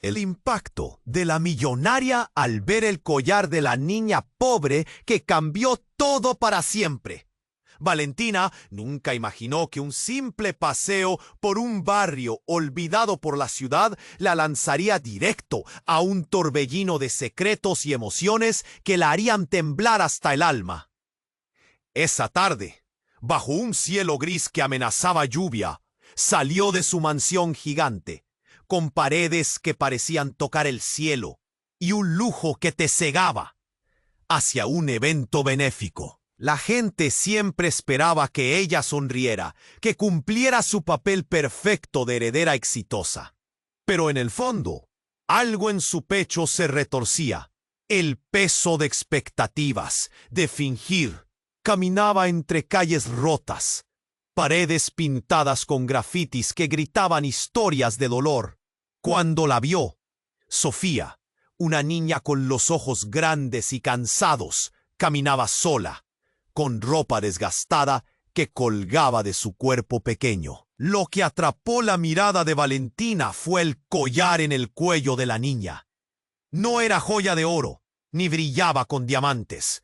El impacto de la millonaria al ver el collar de la niña pobre que cambió todo para siempre. Valentina nunca imaginó que un simple paseo por un barrio olvidado por la ciudad la lanzaría directo a un torbellino de secretos y emociones que la harían temblar hasta el alma. Esa tarde, bajo un cielo gris que amenazaba lluvia, salió de su mansión gigante, con paredes que parecían tocar el cielo y un lujo que te cegaba, hacia un evento benéfico. La gente siempre esperaba que ella sonriera, que cumpliera su papel perfecto de heredera exitosa. Pero en el fondo, algo en su pecho se retorcía. El peso de expectativas, de fingir. Caminaba entre calles rotas, paredes pintadas con grafitis que gritaban historias de dolor. Cuando la vio, Sofía, una niña con los ojos grandes y cansados, caminaba sola, con ropa desgastada que colgaba de su cuerpo pequeño. Lo que atrapó la mirada de Valentina fue el collar en el cuello de la niña. No era joya de oro, ni brillaba con diamantes.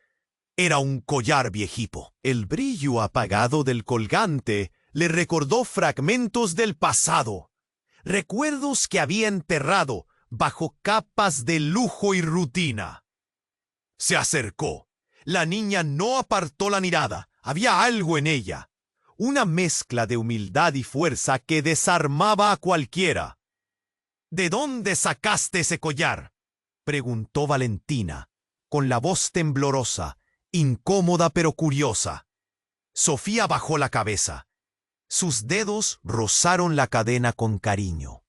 Era un collar viejipo. El brillo apagado del colgante le recordó fragmentos del pasado, recuerdos que había enterrado bajo capas de lujo y rutina. Se acercó. La niña no apartó la mirada. Había algo en ella, una mezcla de humildad y fuerza que desarmaba a cualquiera. ¿De dónde sacaste ese collar?, preguntó Valentina, con la voz temblorosa, incómoda pero curiosa. Sofía bajó la cabeza. Sus dedos rozaron la cadena con cariño.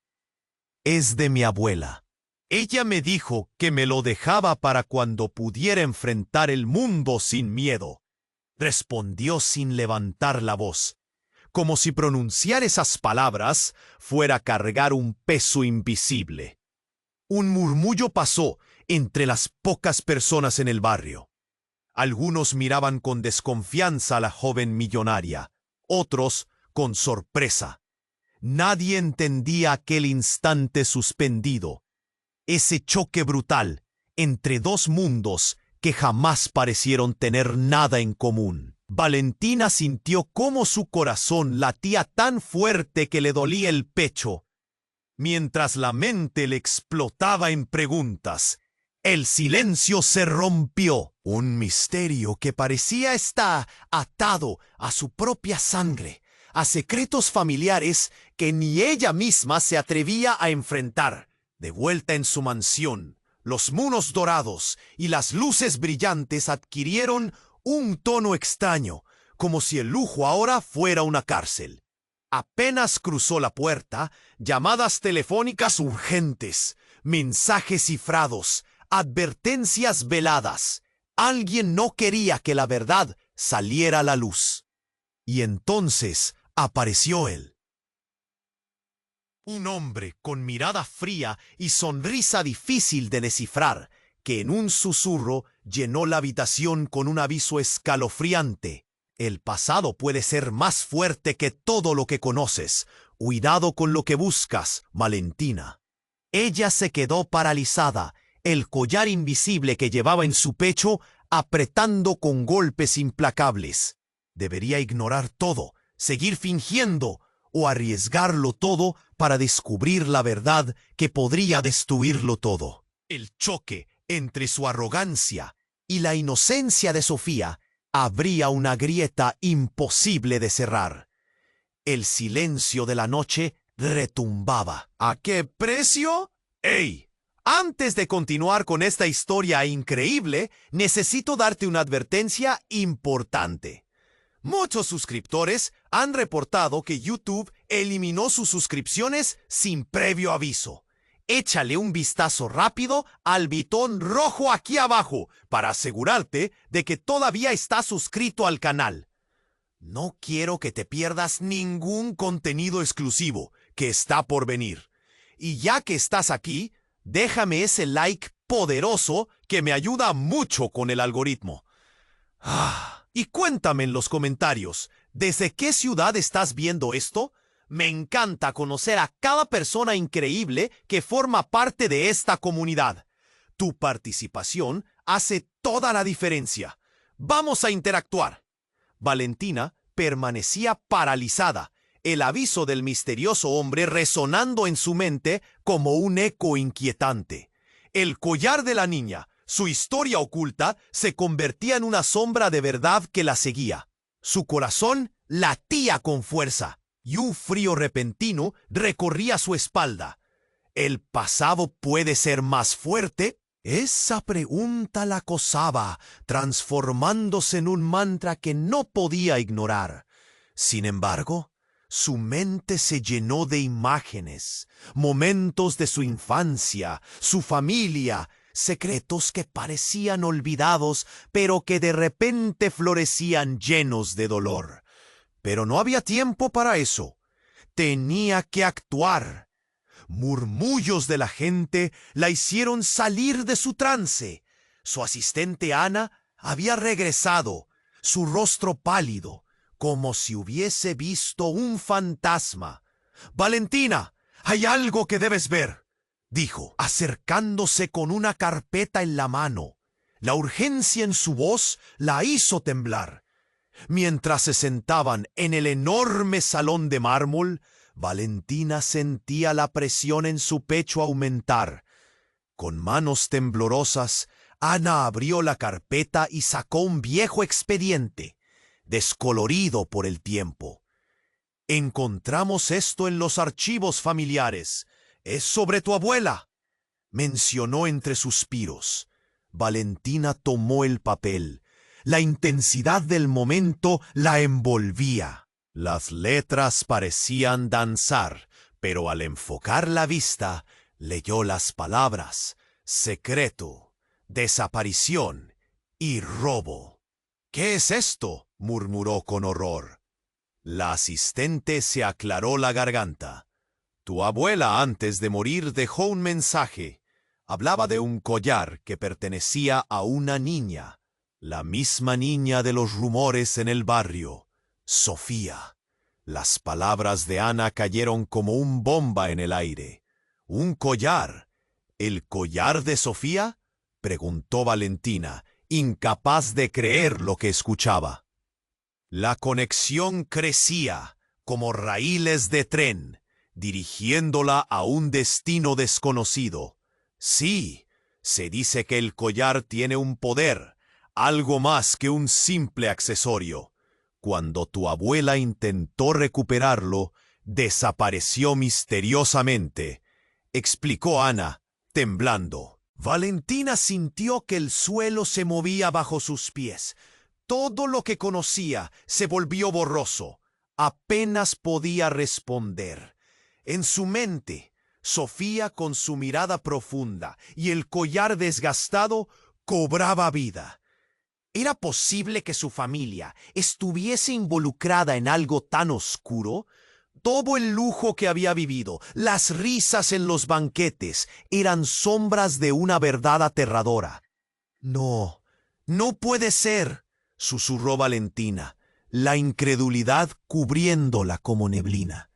Es de mi abuela. Ella me dijo que me lo dejaba para cuando pudiera enfrentar el mundo sin miedo. Respondió sin levantar la voz, como si pronunciar esas palabras fuera cargar un peso invisible. Un murmullo pasó entre las pocas personas en el barrio. Algunos miraban con desconfianza a la joven millonaria, otros con sorpresa. Nadie entendía aquel instante suspendido, ese choque brutal entre dos mundos que jamás parecieron tener nada en común. Valentina sintió cómo su corazón latía tan fuerte que le dolía el pecho, mientras la mente le explotaba en preguntas. El silencio se rompió. Un misterio que parecía estar atado a su propia sangre, a secretos familiares que ni ella misma se atrevía a enfrentar. De vuelta en su mansión, los muros dorados y las luces brillantes adquirieron un tono extraño, como si el lujo ahora fuera una cárcel. Apenas cruzó la puerta, llamadas telefónicas urgentes, mensajes cifrados, advertencias veladas. Alguien no quería que la verdad saliera a la luz. Y entonces apareció él. Un hombre con mirada fría y sonrisa difícil de descifrar, que en un susurro llenó la habitación con un aviso escalofriante. El pasado puede ser más fuerte que todo lo que conoces. Cuidado con lo que buscas, Valentina. Ella se quedó paralizada, el collar invisible que llevaba en su pecho apretando con golpes implacables. Debería ignorar todo, seguir fingiendo o arriesgarlo todo para descubrir la verdad que podría destruirlo todo. El choque entre su arrogancia y la inocencia de Sofía abría una grieta imposible de cerrar. El silencio de la noche retumbaba. ¿A qué precio? ¡Ey! Antes de continuar con esta historia increíble, necesito darte una advertencia importante. Muchos suscriptores han reportado que YouTube eliminó sus suscripciones sin previo aviso. Échale un vistazo rápido al botón rojo aquí abajo para asegurarte de que todavía estás suscrito al canal. No quiero que te pierdas ningún contenido exclusivo que está por venir. Y ya que estás aquí, déjame ese like poderoso que me ayuda mucho con el algoritmo. Y cuéntame en los comentarios, ¿desde qué ciudad estás viendo esto? Me encanta conocer a cada persona increíble que forma parte de esta comunidad. Tu participación hace toda la diferencia. Vamos a interactuar. Valentina permanecía paralizada, el aviso del misterioso hombre resonando en su mente como un eco inquietante. El collar de la niña, su historia oculta, se convertía en una sombra de verdad que la seguía. Su corazón latía con fuerza y un frío repentino recorría su espalda. ¿El pasado puede ser más fuerte? Esa pregunta la acosaba, transformándose en un mantra que no podía ignorar. Sin embargo, su mente se llenó de imágenes, momentos de su infancia, su familia, secretos que parecían olvidados, pero que de repente florecían llenos de dolor. Pero no había tiempo para eso. Tenía que actuar. Murmullos de la gente la hicieron salir de su trance. Su asistente Ana había regresado, su rostro pálido, como si hubiese visto un fantasma. «Valentina, hay algo que debes ver», dijo, acercándose con una carpeta en la mano. La urgencia en su voz la hizo temblar. Mientras se sentaban en el enorme salón de mármol, Valentina sentía la presión en su pecho aumentar. Con manos temblorosas, Ana abrió la carpeta y sacó un viejo expediente, descolorido por el tiempo. «Encontramos esto en los archivos familiares. Es sobre tu abuela», mencionó entre suspiros. Valentina tomó el papel. La intensidad del momento la envolvía. Las letras parecían danzar, pero al enfocar la vista, leyó las palabras secreto, desaparición y robo. «¿Qué es esto?», murmuró con horror. La asistente se aclaró la garganta. «Tu abuela antes de morir dejó un mensaje. Hablaba de un collar que pertenecía a una niña, la misma niña de los rumores en el barrio, Sofía». Las palabras de Ana cayeron como un bomba en el aire. «¿Un collar? ¿El collar de Sofía?», preguntó Valentina, incapaz de creer lo que escuchaba. La conexión crecía como raíles de tren, dirigiéndola a un destino desconocido. Sí, se dice que el collar tiene un poder, algo más que un simple accesorio. Cuando tu abuela intentó recuperarlo, desapareció misteriosamente, explicó Ana, temblando. Valentina sintió que el suelo se movía bajo sus pies. Todo lo que conocía se volvió borroso. Apenas podía responder. En su mente, Sofía, con su mirada profunda y el collar desgastado, cobraba vida. ¿Era posible que su familia estuviese involucrada en algo tan oscuro? Todo el lujo que había vivido, las risas en los banquetes, eran sombras de una verdad aterradora. «No, no puede ser», susurró Valentina, la incredulidad cubriéndola como neblina.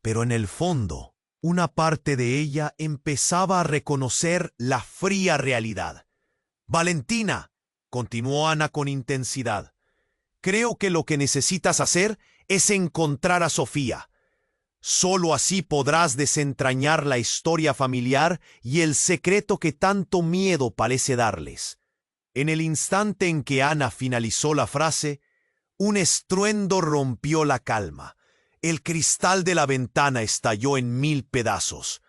Pero en el fondo, una parte de ella empezaba a reconocer la fría realidad. «Valentina», continuó Ana con intensidad, «creo que lo que necesitas hacer es encontrar a Sofía. Solo así podrás desentrañar la historia familiar y el secreto que tanto miedo parece darles». En el instante en que Ana finalizó la frase, un estruendo rompió la calma. El cristal de la ventana estalló en 1000 pedazos.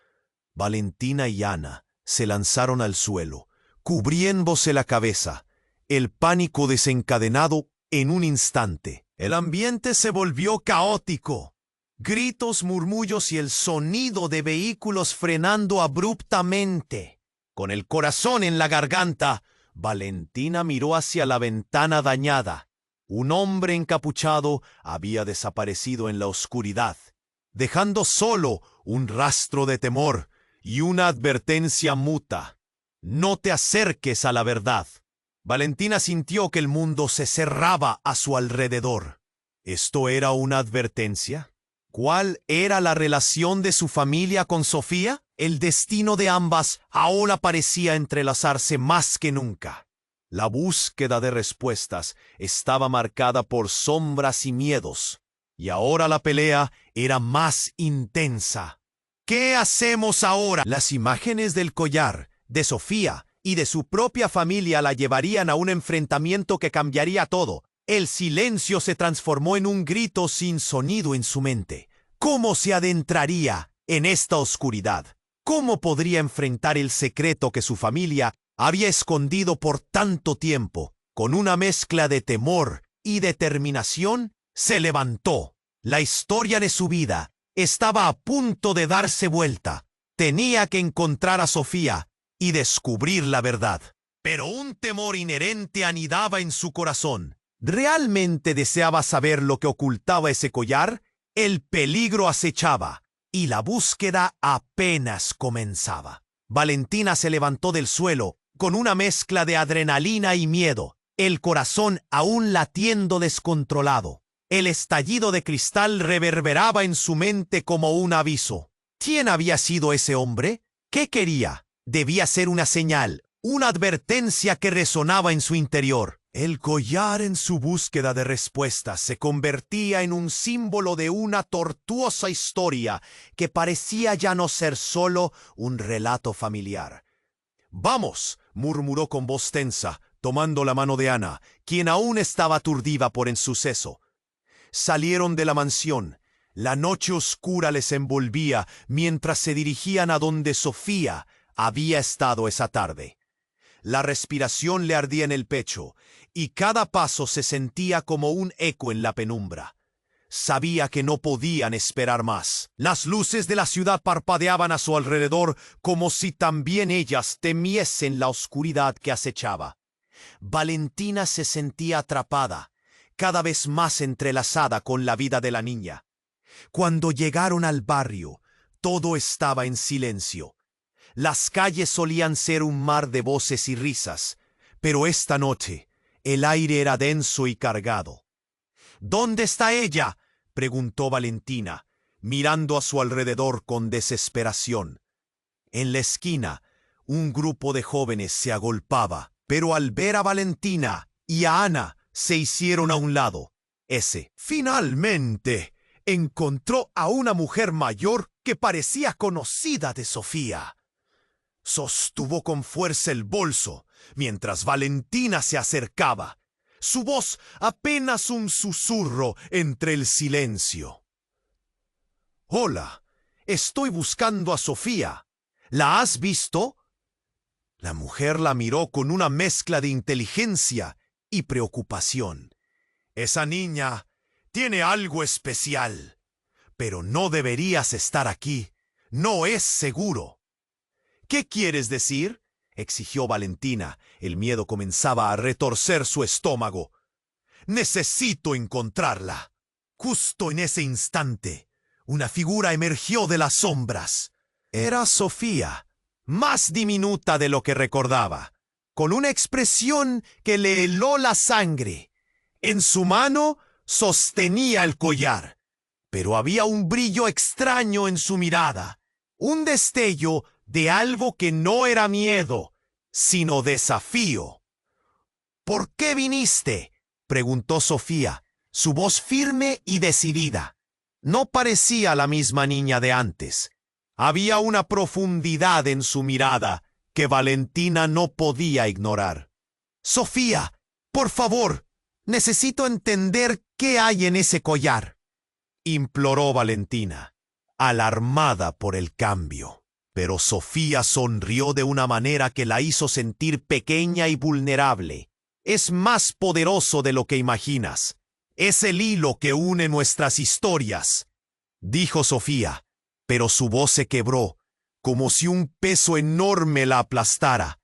Valentina y Ana se lanzaron al suelo, cubriéndose la cabeza. El pánico desencadenado en un instante. El ambiente se volvió caótico. Gritos, murmullos y el sonido de vehículos frenando abruptamente. Con el corazón en la garganta, Valentina miró hacia la ventana dañada. Un hombre encapuchado había desaparecido en la oscuridad, dejando solo un rastro de temor y una advertencia muta. «No te acerques a la verdad». Valentina sintió que el mundo se cerraba a su alrededor. ¿Esto era una advertencia? ¿Cuál era la relación de su familia con Sofía? El destino de ambas ahora parecía entrelazarse más que nunca. La búsqueda de respuestas estaba marcada por sombras y miedos, y ahora la pelea era más intensa. ¿Qué hacemos ahora? Las imágenes del collar, de Sofía y de su propia familia la llevarían a un enfrentamiento que cambiaría todo. El silencio se transformó en un grito sin sonido en su mente. ¿Cómo se adentraría en esta oscuridad? ¿Cómo podría enfrentar el secreto que su familia había escondido por tanto tiempo? Con una mezcla de temor y determinación, se levantó. La historia de su vida estaba a punto de darse vuelta. Tenía que encontrar a Sofía y descubrir la verdad. Pero un temor inherente anidaba en su corazón. ¿Realmente deseaba saber lo que ocultaba ese collar? El peligro acechaba y la búsqueda apenas comenzaba. Valentina se levantó del suelo con una mezcla de adrenalina y miedo, el corazón aún latiendo descontrolado. El estallido de cristal reverberaba en su mente como un aviso. ¿Quién había sido ese hombre? ¿Qué quería? Debía ser una señal, una advertencia que resonaba en su interior. El collar, en su búsqueda de respuestas, se convertía en un símbolo de una tortuosa historia que parecía ya no ser solo un relato familiar. «Vamos», murmuró con voz tensa, tomando la mano de Ana, quien aún estaba aturdida por el suceso. Salieron de la mansión. La noche oscura les envolvía mientras se dirigían a donde Sofía había estado esa tarde. La respiración le ardía en el pecho, y cada paso se sentía como un eco en la penumbra. Sabía que no podían esperar más. Las luces de la ciudad parpadeaban a su alrededor como si también ellas temiesen la oscuridad que acechaba. Valentina se sentía atrapada, cada vez más entrelazada con la vida de la niña. Cuando llegaron al barrio, todo estaba en silencio. Las calles solían ser un mar de voces y risas, pero esta noche el aire era denso y cargado. «¿Dónde está ella?», preguntó Valentina, mirando a su alrededor con desesperación. En la esquina, un grupo de jóvenes se agolpaba, pero al ver a Valentina y a Ana, se hicieron a un lado. Finalmente encontró a una mujer mayor que parecía conocida de Sofía. Sostuvo con fuerza el bolso mientras Valentina se acercaba, su voz apenas un susurro entre el silencio. «Hola, estoy buscando a Sofía. ¿La has visto?». La mujer la miró con una mezcla de inteligencia y preocupación. «Esa niña tiene algo especial, pero no deberías estar aquí. No es seguro». «¿Qué quieres decir?», exigió Valentina. El miedo comenzaba a retorcer su estómago. «Necesito encontrarla». Justo en ese instante, una figura emergió de las sombras. Era Sofía, más diminuta de lo que recordaba, con una expresión que le heló la sangre. En su mano sostenía el collar, pero había un brillo extraño en su mirada, un destello de algo que no era miedo, sino desafío. «¿Por qué viniste?», preguntó Sofía, su voz firme y decidida. No parecía la misma niña de antes. Había una profundidad en su mirada que Valentina no podía ignorar. «Sofía, por favor, necesito entender qué hay en ese collar», imploró Valentina, alarmada por el cambio. Pero Sofía sonrió de una manera que la hizo sentir pequeña y vulnerable. «Es más poderoso de lo que imaginas. Es el hilo que une nuestras historias», dijo Sofía, pero su voz se quebró, como si un peso enorme la aplastara.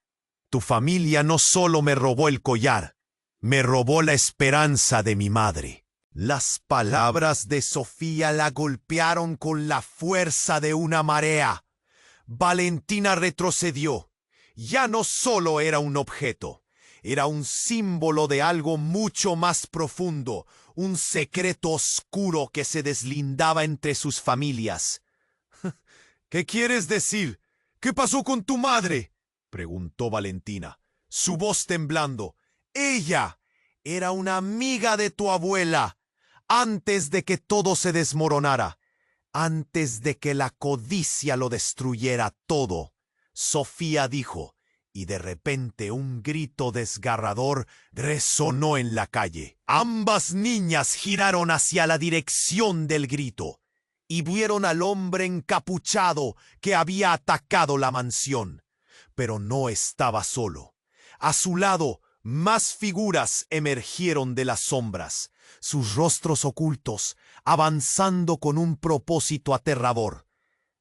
«Tu familia no solo me robó el collar, me robó la esperanza de mi madre». Las palabras de Sofía la golpearon con la fuerza de una marea. Valentina retrocedió. Ya no solo era un objeto, era un símbolo de algo mucho más profundo, un secreto oscuro que se deslindaba entre sus familias. ¿Qué quieres decir? ¿Qué pasó con tu madre?, preguntó Valentina, su voz temblando. Ella era una amiga de tu abuela, antes de que todo se desmoronara, antes de que la codicia lo destruyera todo. Sofía dijo, y de repente un grito desgarrador resonó en la calle. Ambas niñas giraron hacia la dirección del grito y vieron al hombre encapuchado que había atacado la mansión. Pero no estaba solo. A su lado, más figuras emergieron de las sombras, sus rostros ocultos, avanzando con un propósito aterrador.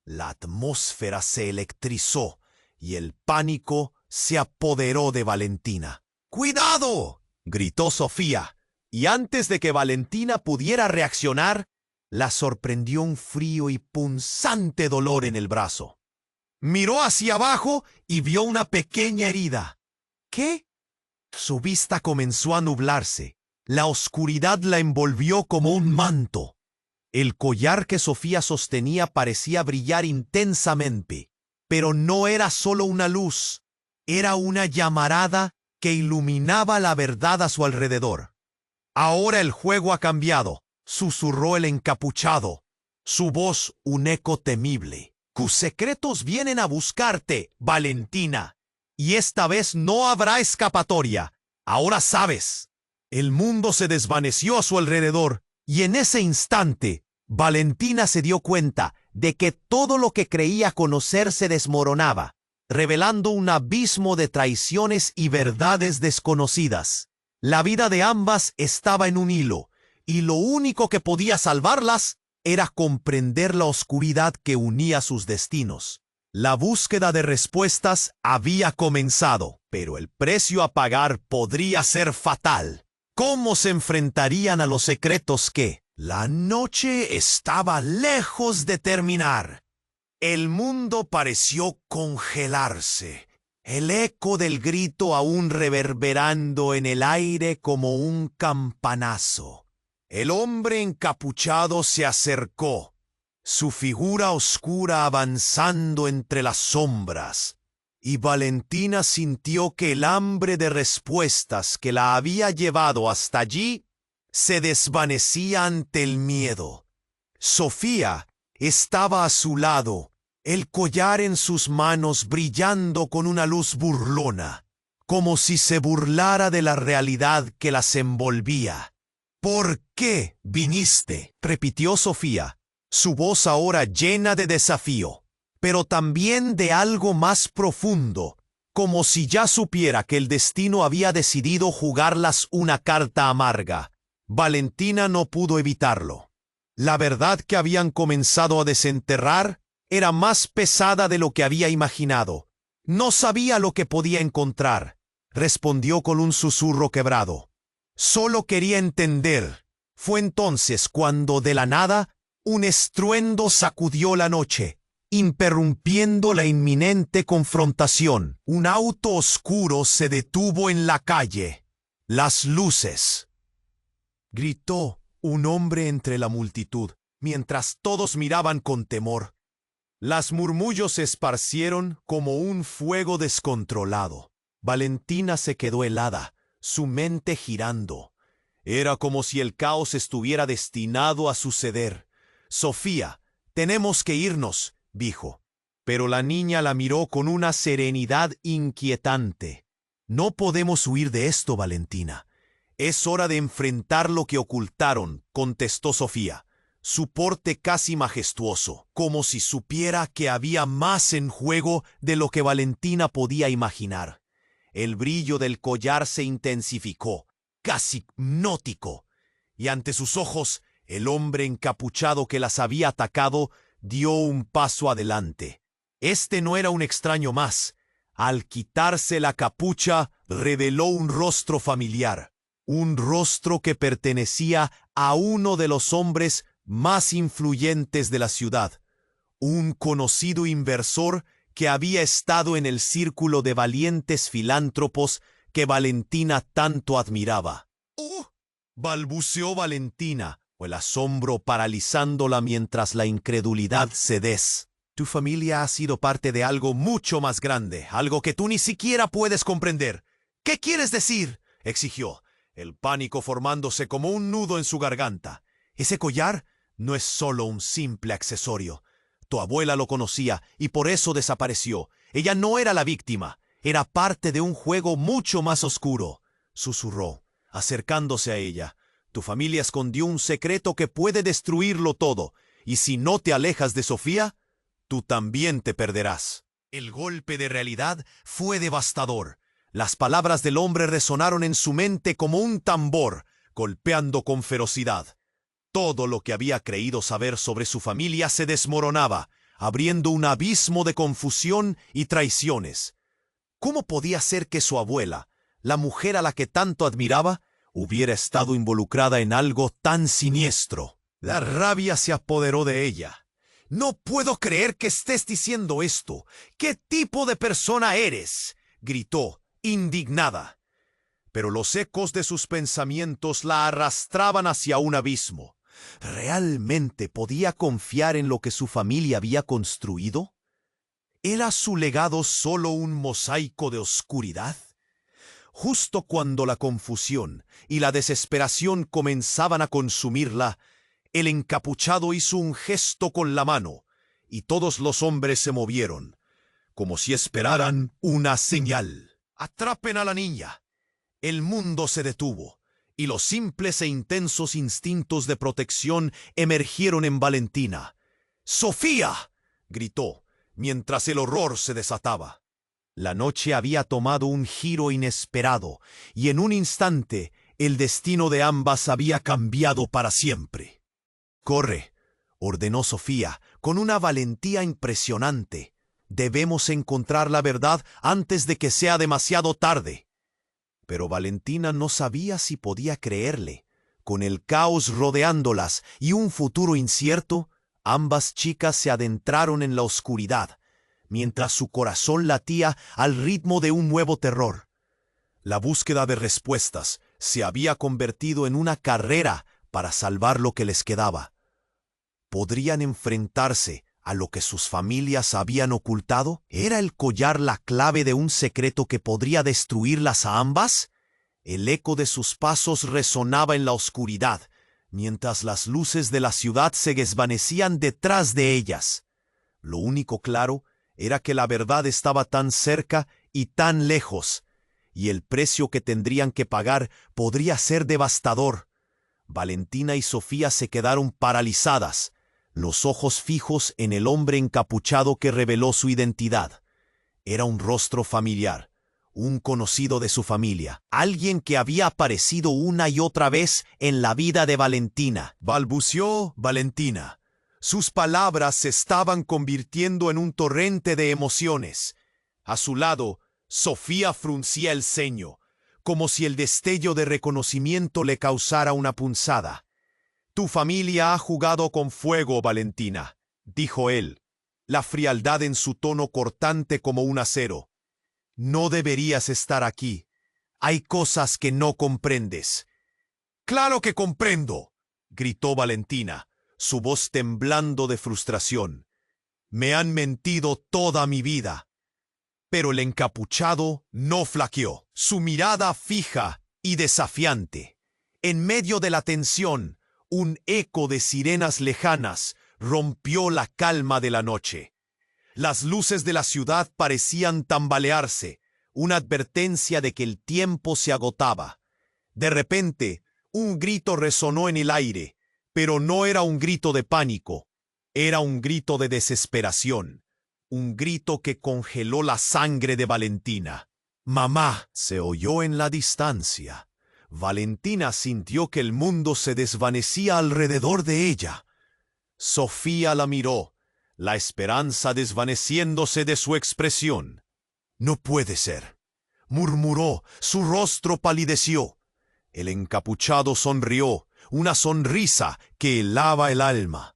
La atmósfera se electrizó y el pánico se apoderó de Valentina. ¡Cuidado!, gritó Sofía, y antes de que Valentina pudiera reaccionar, la sorprendió un frío y punzante dolor en el brazo. Miró hacia abajo y vio una pequeña herida. ¿Qué? Su vista comenzó a nublarse. La oscuridad la envolvió como un manto. El collar que Sofía sostenía parecía brillar intensamente, pero no era solo una luz, era una llamarada que iluminaba la verdad a su alrededor. Ahora el juego ha cambiado, susurró el encapuchado, su voz un eco temible. Tus secretos vienen a buscarte, Valentina, y esta vez no habrá escapatoria. Ahora sabes. El mundo se desvaneció a su alrededor, y en ese instante, Valentina se dio cuenta de que todo lo que creía conocer se desmoronaba, revelando un abismo de traiciones y verdades desconocidas. La vida de ambas estaba en un hilo, y lo único que podía salvarlas era comprender la oscuridad que unía sus destinos. La búsqueda de respuestas había comenzado, pero el precio a pagar podría ser fatal. ¿Cómo se enfrentarían a los secretos que? La noche estaba lejos de terminar. El mundo pareció congelarse, el eco del grito aún reverberando en el aire como un campanazo. El hombre encapuchado se acercó, su figura oscura avanzando entre las sombras, y Valentina sintió que el hambre de respuestas que la había llevado hasta allí se desvanecía ante el miedo. Sofía estaba a su lado, el collar en sus manos brillando con una luz burlona, como si se burlara de la realidad que las envolvía. ¿Por qué viniste?, repitió Sofía, su voz ahora llena de desafío, pero también de algo más profundo, como si ya supiera que el destino había decidido jugarlas una carta amarga. Valentina no pudo evitarlo. La verdad que habían comenzado a desenterrar era más pesada de lo que había imaginado. No sabía lo que podía encontrar, respondió con un susurro quebrado. Solo quería entender. Fue entonces cuando de la nada un estruendo sacudió la noche, interrumpiendo la inminente confrontación. Un auto oscuro se detuvo en la calle. Las luces. Gritó un hombre entre la multitud, mientras todos miraban con temor. Las murmullos se esparcieron como un fuego descontrolado. Valentina se quedó helada, su mente girando. Era como si el caos estuviera destinado a suceder. Sofía, tenemos que irnos, dijo. Pero la niña la miró con una serenidad inquietante. No podemos huir de esto, Valentina. Es hora de enfrentar lo que ocultaron, contestó Sofía, su porte casi majestuoso, como si supiera que había más en juego de lo que Valentina podía imaginar. El brillo del collar se intensificó, casi hipnótico, y ante sus ojos, el hombre encapuchado que las había atacado dio un paso adelante. Este no era un extraño más. Al quitarse la capucha, reveló un rostro familiar, un rostro que pertenecía a uno de los hombres más influyentes de la ciudad, un conocido inversor que había estado en el círculo de valientes filántropos que Valentina tanto admiraba. ¡Oh! Balbuceó Valentina, el asombro paralizándola mientras la incredulidad cedés. Tu familia ha sido parte de algo mucho más grande, algo que tú ni siquiera puedes comprender. ¿Qué quieres decir?, exigió, el pánico formándose como un nudo en su garganta. Ese collar no es solo un simple accesorio. Tu abuela lo conocía y por eso desapareció. Ella no era la víctima, era parte de un juego mucho más oscuro, susurró, acercándose a ella. Tu familia escondió un secreto que puede destruirlo todo, y si no te alejas de Sofía, tú también te perderás. El golpe de realidad fue devastador. Las palabras del hombre resonaron en su mente como un tambor, golpeando con ferocidad. Todo lo que había creído saber sobre su familia se desmoronaba, abriendo un abismo de confusión y traiciones. ¿Cómo podía ser que su abuela, la mujer a la que tanto admiraba, hubiera estado involucrada en algo tan siniestro? La rabia se apoderó de ella. «No puedo creer que estés diciendo esto. ¿Qué tipo de persona eres?», gritó, indignada. Pero los ecos de sus pensamientos la arrastraban hacia un abismo. ¿Realmente podía confiar en lo que su familia había construido? ¿Era su legado solo un mosaico de oscuridad? Justo cuando la confusión y la desesperación comenzaban a consumirla, el encapuchado hizo un gesto con la mano, y todos los hombres se movieron, como si esperaran una señal. «Atrapen a la niña». El mundo se detuvo, y los simples e intensos instintos de protección emergieron en Valentina. «¡Sofía!», gritó, mientras el horror se desataba. La noche había tomado un giro inesperado, y en un instante el destino de ambas había cambiado para siempre. «Corre», ordenó Sofía, con una valentía impresionante. «Debemos encontrar la verdad antes de que sea demasiado tarde». Pero Valentina no sabía si podía creerle. Con el caos rodeándolas y un futuro incierto, ambas chicas se adentraron en la oscuridad, mientras su corazón latía al ritmo de un nuevo terror. La búsqueda de respuestas se había convertido en una carrera para salvar lo que les quedaba. ¿Podrían enfrentarse a lo que sus familias habían ocultado? ¿Era el collar la clave de un secreto que podría destruirlas a ambas? El eco de sus pasos resonaba en la oscuridad, mientras las luces de la ciudad se desvanecían detrás de ellas. Lo único claro era que la verdad estaba tan cerca y tan lejos, y el precio que tendrían que pagar podría ser devastador. Valentina y Sofía se quedaron paralizadas, los ojos fijos en el hombre encapuchado que reveló su identidad. Era un rostro familiar, un conocido de su familia, alguien que había aparecido una y otra vez en la vida de Valentina. Balbuceó Valentina. Sus palabras se estaban convirtiendo en un torrente de emociones. A su lado, Sofía fruncía el ceño, como si el destello de reconocimiento le causara una punzada. «Tu familia ha jugado con fuego, Valentina», dijo él, la frialdad en su tono cortante como un acero. «No deberías estar aquí. Hay cosas que no comprendes». «Claro que comprendo», gritó Valentina, su voz temblando de frustración. «Me han mentido toda mi vida». Pero el encapuchado no flaqueó, su mirada fija y desafiante. En medio de la tensión, un eco de sirenas lejanas rompió la calma de la noche. Las luces de la ciudad parecían tambalearse, una advertencia de que el tiempo se agotaba. De repente, un grito resonó en el aire, pero no era un grito de pánico, era un grito de desesperación, un grito que congeló la sangre de Valentina. «¡Mamá!», se oyó en la distancia. Valentina sintió que el mundo se desvanecía alrededor de ella. Sofía la miró, la esperanza desvaneciéndose de su expresión. «No puede ser», murmuró, su rostro palideció. El encapuchado sonrió, una sonrisa que helaba el alma.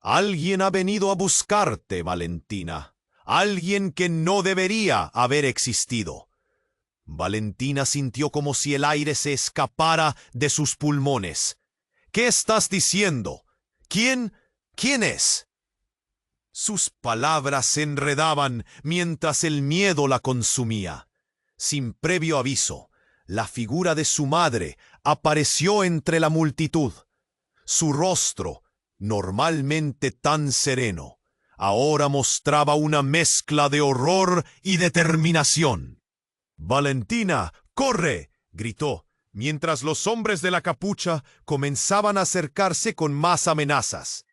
«Alguien ha venido a buscarte, Valentina. Alguien que no debería haber existido». Valentina sintió como si el aire se escapara de sus pulmones. ¿Qué estás diciendo? ¿Quién es? Sus palabras se enredaban mientras el miedo la consumía. Sin previo aviso, la figura de su madre apareció entre la multitud. Su rostro, normalmente tan sereno, ahora mostraba una mezcla de horror y determinación. «Valentina, corre», gritó, mientras los hombres de la capucha comenzaban a acercarse con más amenazas.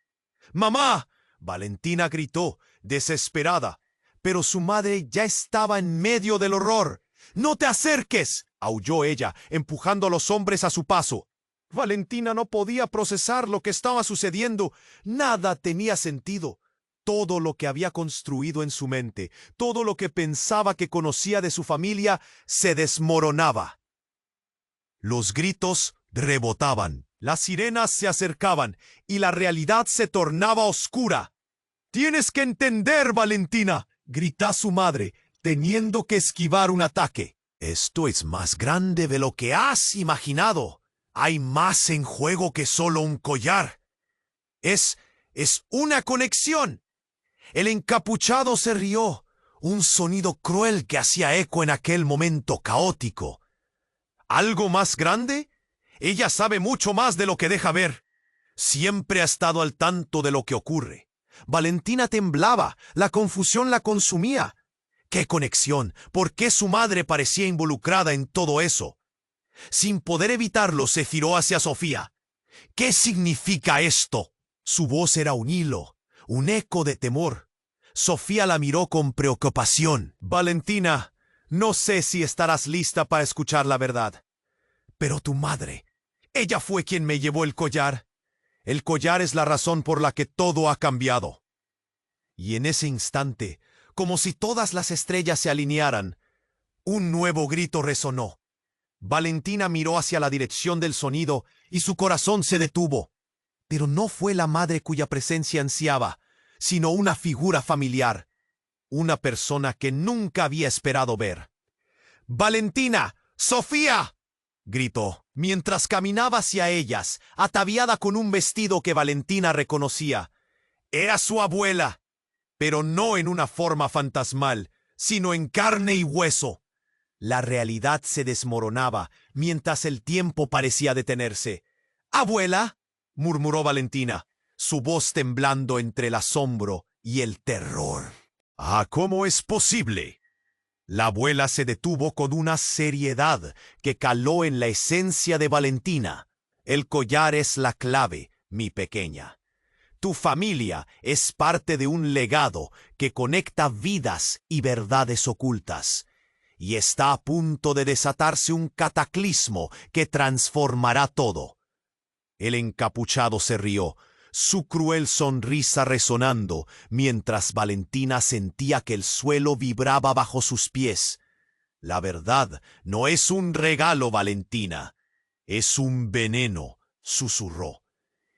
«¡Mamá!», Valentina gritó, desesperada, pero su madre ya estaba en medio del horror. «¡No te acerques!», aulló ella, empujando a los hombres a su paso. Valentina no podía procesar lo que estaba sucediendo. Nada tenía sentido. Todo lo que había construido en su mente, todo lo que pensaba que conocía de su familia, se desmoronaba. Los gritos rebotaban, las sirenas se acercaban y la realidad se tornaba oscura. «Tienes que entender, Valentina», gritó su madre, teniendo que esquivar un ataque. «Esto es más grande de lo que has imaginado. Hay más en juego que solo un collar. Es una conexión». El encapuchado se rió, un sonido cruel que hacía eco en aquel momento caótico. ¿Algo más grande? Ella sabe mucho más de lo que deja ver. Siempre ha estado al tanto de lo que ocurre. Valentina temblaba, la confusión la consumía. ¿Qué conexión? ¿Por qué su madre parecía involucrada en todo eso? Sin poder evitarlo, se giró hacia Sofía. «¿Qué significa esto?». Su voz era un hilo, un eco de temor. Sofía la miró con preocupación. «Valentina, no sé si estarás lista para escuchar la verdad. Pero tu madre, ella fue quien me llevó el collar. El collar es la razón por la que todo ha cambiado». Y en ese instante, como si todas las estrellas se alinearan, un nuevo grito resonó. Valentina miró hacia la dirección del sonido y su corazón se detuvo. Pero no fue la madre cuya presencia ansiaba, sino una figura familiar, una persona que nunca había esperado ver. «¡Valentina! ¡Sofía!», gritó, mientras caminaba hacia ellas, ataviada con un vestido que Valentina reconocía. Era su abuela, pero no en una forma fantasmal, sino en carne y hueso. La realidad se desmoronaba mientras el tiempo parecía detenerse. «¿Abuela?», murmuró Valentina, su voz temblando entre el asombro y el terror. «Ah, ¿cómo es posible?». La abuela se detuvo con una seriedad que caló en la esencia de Valentina. «El collar es la clave, mi pequeña. Tu familia es parte de un legado que conecta vidas y verdades ocultas. Y está a punto de desatarse un cataclismo que transformará todo». El encapuchado se rió, su cruel sonrisa resonando, mientras Valentina sentía que el suelo vibraba bajo sus pies. «La verdad no es un regalo, Valentina. Es un veneno», susurró.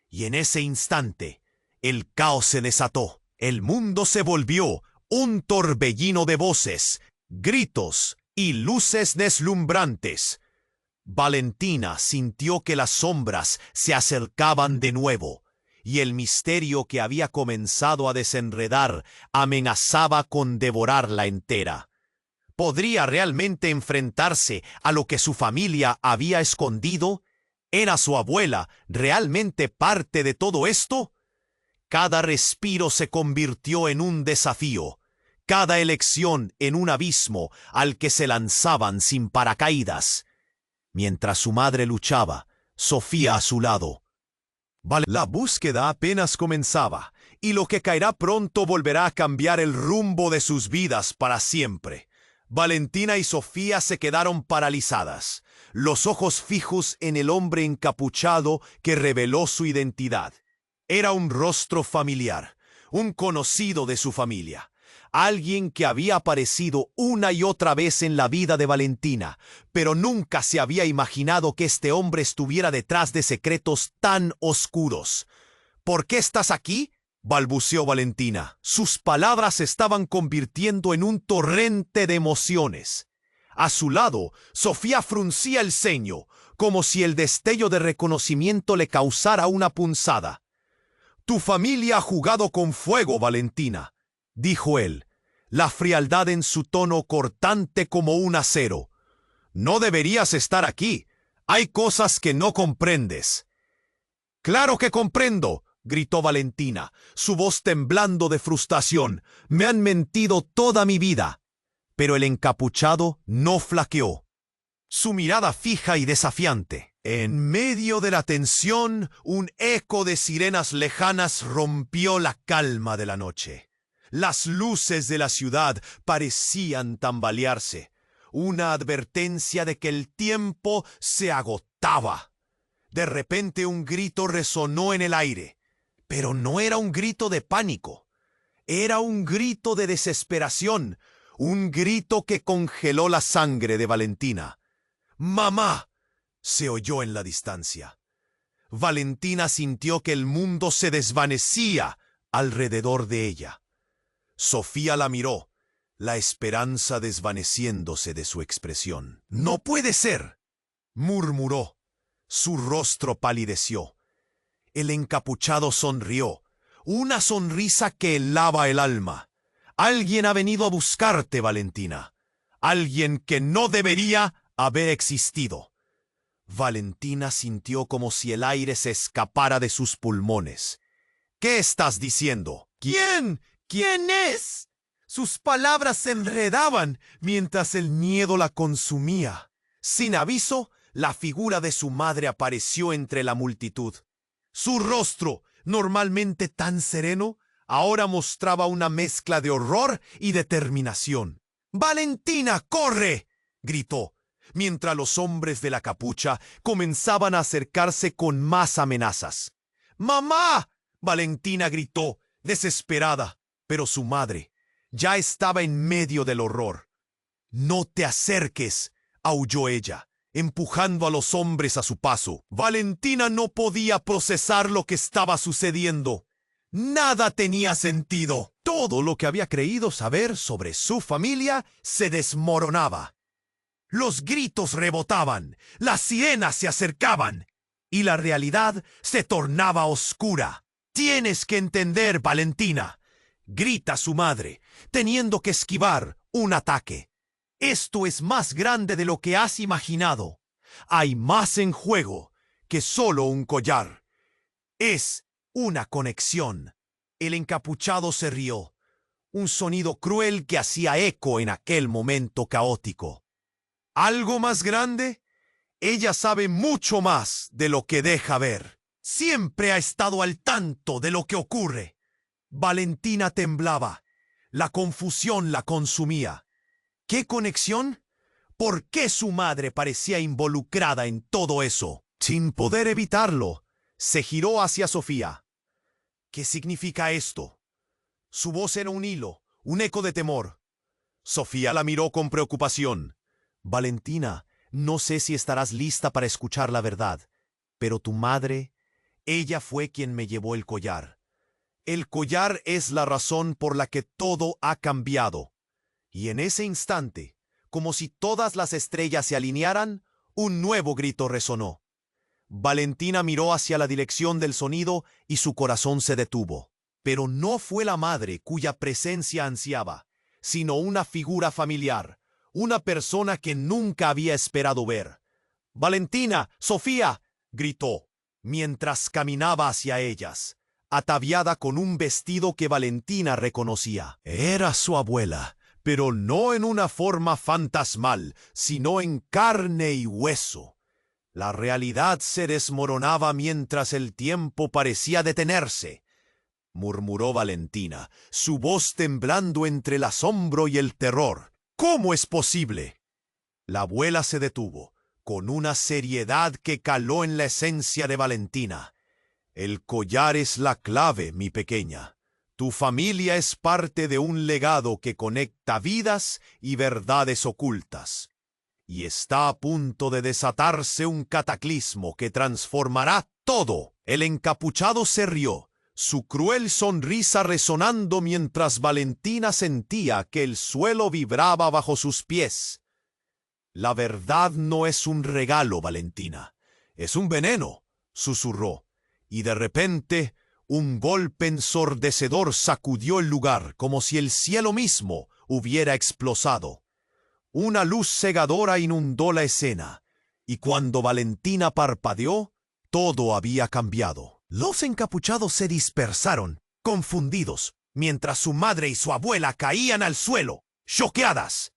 Y en ese instante, el caos se desató. El mundo se volvió un torbellino de voces, gritos y luces deslumbrantes. Valentina sintió que las sombras se acercaban de nuevo, y el misterio que había comenzado a desenredar amenazaba con devorarla entera. ¿Podría realmente enfrentarse a lo que su familia había escondido? ¿Era su abuela realmente parte de todo esto? Cada respiro se convirtió en un desafío, cada elección en un abismo al que se lanzaban sin paracaídas. Mientras su madre luchaba, Sofía a su lado. La búsqueda apenas comenzaba, y lo que caerá pronto volverá a cambiar el rumbo de sus vidas para siempre. Valentina y Sofía se quedaron paralizadas, los ojos fijos en el hombre encapuchado que reveló su identidad. Era un rostro familiar, un conocido de su familia. Alguien que había aparecido una y otra vez en la vida de Valentina, pero nunca se había imaginado que este hombre estuviera detrás de secretos tan oscuros. «¿Por qué estás aquí?», balbuceó Valentina. Sus palabras se estaban convirtiendo en un torrente de emociones. A su lado, Sofía fruncía el ceño, como si el destello de reconocimiento le causara una punzada. «Tu familia ha jugado con fuego, Valentina», dijo él, la frialdad en su tono cortante como un acero. «No deberías estar aquí. Hay cosas que no comprendes». «Claro que comprendo», gritó Valentina, su voz temblando de frustración. «Me han mentido toda mi vida». Pero el encapuchado no flaqueó. Su mirada fija y desafiante. En medio de la tensión, un eco de sirenas lejanas rompió la calma de la noche. Las luces de la ciudad parecían tambalearse, una advertencia de que el tiempo se agotaba. De repente un grito resonó en el aire, pero no era un grito de pánico, era un grito de desesperación, un grito que congeló la sangre de Valentina. «¡Mamá!», se oyó en la distancia. Valentina sintió que el mundo se desvanecía alrededor de ella. Sofía la miró, la esperanza desvaneciéndose de su expresión. «¡No puede ser!», murmuró. Su rostro palideció. El encapuchado sonrió, una sonrisa que helaba el alma. «Alguien ha venido a buscarte, Valentina. Alguien que no debería haber existido». Valentina sintió como si el aire se escapara de sus pulmones. «¿Qué estás diciendo?» «¿Quién? ¿Quién es?». Sus palabras se enredaban mientras el miedo la consumía. Sin aviso, la figura de su madre apareció entre la multitud. Su rostro, normalmente tan sereno, ahora mostraba una mezcla de horror y determinación. «¡Valentina, corre!», gritó, mientras los hombres de la capucha comenzaban a acercarse con más amenazas. «¡Mamá!», Valentina gritó, desesperada, pero su madre ya estaba en medio del horror. «No te acerques», aulló ella, empujando a los hombres a su paso. Valentina no podía procesar lo que estaba sucediendo. Nada tenía sentido. Todo lo que había creído saber sobre su familia se desmoronaba. Los gritos rebotaban, las sirenas se acercaban, y la realidad se tornaba oscura. «Tienes que entender, Valentina», grita su madre, teniendo que esquivar un ataque. «Esto es más grande de lo que has imaginado. Hay más en juego que solo un collar. Es una conexión». El encapuchado se rió, un sonido cruel que hacía eco en aquel momento caótico. «¿Algo más grande? Ella sabe mucho más de lo que deja ver. Siempre ha estado al tanto de lo que ocurre». Valentina temblaba. La confusión la consumía. ¿Qué conexión? ¿Por qué su madre parecía involucrada en todo eso? Sin poder evitarlo, se giró hacia Sofía. «¿Qué significa esto?». Su voz era un hilo, un eco de temor. Sofía la miró con preocupación. «Valentina, no sé si estarás lista para escuchar la verdad, pero tu madre, ella fue quien me llevó el collar. El collar es la razón por la que todo ha cambiado». Y en ese instante, como si todas las estrellas se alinearan, un nuevo grito resonó. Valentina miró hacia la dirección del sonido y su corazón se detuvo. Pero no fue la madre cuya presencia ansiaba, sino una figura familiar, una persona que nunca había esperado ver. «Valentina, Sofía», gritó, mientras caminaba hacia ellas, ataviada con un vestido que Valentina reconocía. Era su abuela, pero no en una forma fantasmal, sino en carne y hueso. La realidad se desmoronaba mientras el tiempo parecía detenerse. Murmuró Valentina, su voz temblando entre el asombro y el terror. «¿Cómo es posible?». La abuela se detuvo, con una seriedad que caló en la esencia de Valentina. «El collar es la clave, mi pequeña. Tu familia es parte de un legado que conecta vidas y verdades ocultas. Y está a punto de desatarse un cataclismo que transformará todo». El encapuchado se rió, su cruel sonrisa resonando mientras Valentina sentía que el suelo vibraba bajo sus pies. La verdad no es un regalo, Valentina. Es un veneno, susurró, y de repente un golpe ensordecedor sacudió el lugar como si el cielo mismo hubiera explosado. Una luz cegadora inundó la escena, y cuando Valentina parpadeó, todo había cambiado. Los encapuchados se dispersaron, confundidos, mientras su madre y su abuela caían al suelo, choqueadas.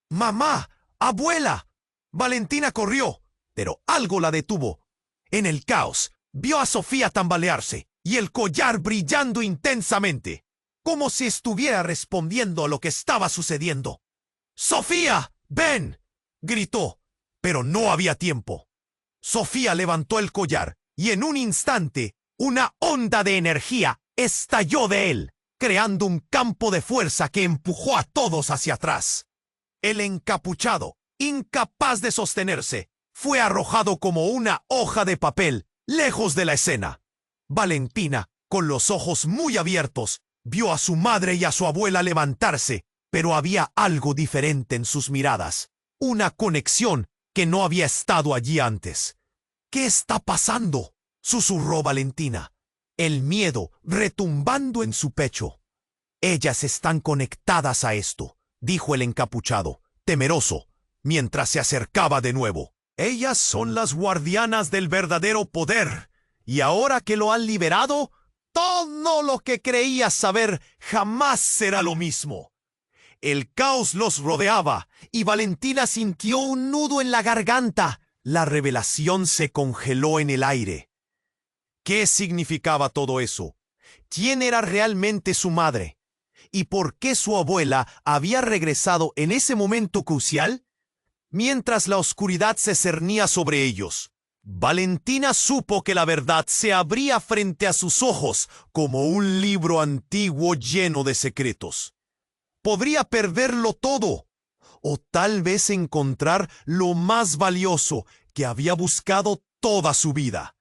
¡Mamá! ¡Abuela! Valentina corrió, pero algo la detuvo. En el caos, vio a Sofía tambalearse y el collar brillando intensamente, como si estuviera respondiendo a lo que estaba sucediendo. ¡Sofía! ¡Ven!, gritó, pero no había tiempo. Sofía levantó el collar y en un instante una onda de energía estalló de él, creando un campo de fuerza que empujó a todos hacia atrás. El encapuchado, incapaz de sostenerse, fue arrojado como una hoja de papel, lejos de la escena. Valentina, con los ojos muy abiertos, vio a su madre y a su abuela levantarse, pero había algo diferente en sus miradas, una conexión que no había estado allí antes. ¿Qué está pasando?, susurró Valentina, el miedo retumbando en su pecho. Ellas están conectadas a esto, dijo el encapuchado, temeroso, mientras se acercaba de nuevo. Ellas son las guardianas del verdadero poder, y ahora que lo han liberado, todo lo que creías saber jamás será lo mismo. El caos los rodeaba, y Valentina sintió un nudo en la garganta. La revelación se congeló en el aire. ¿Qué significaba todo eso? ¿Quién era realmente su madre? ¿Y por qué su abuela había regresado en ese momento crucial? Mientras la oscuridad se cernía sobre ellos, Valentina supo que la verdad se abría frente a sus ojos como un libro antiguo lleno de secretos. Podría perderlo todo, o tal vez encontrar lo más valioso que había buscado toda su vida.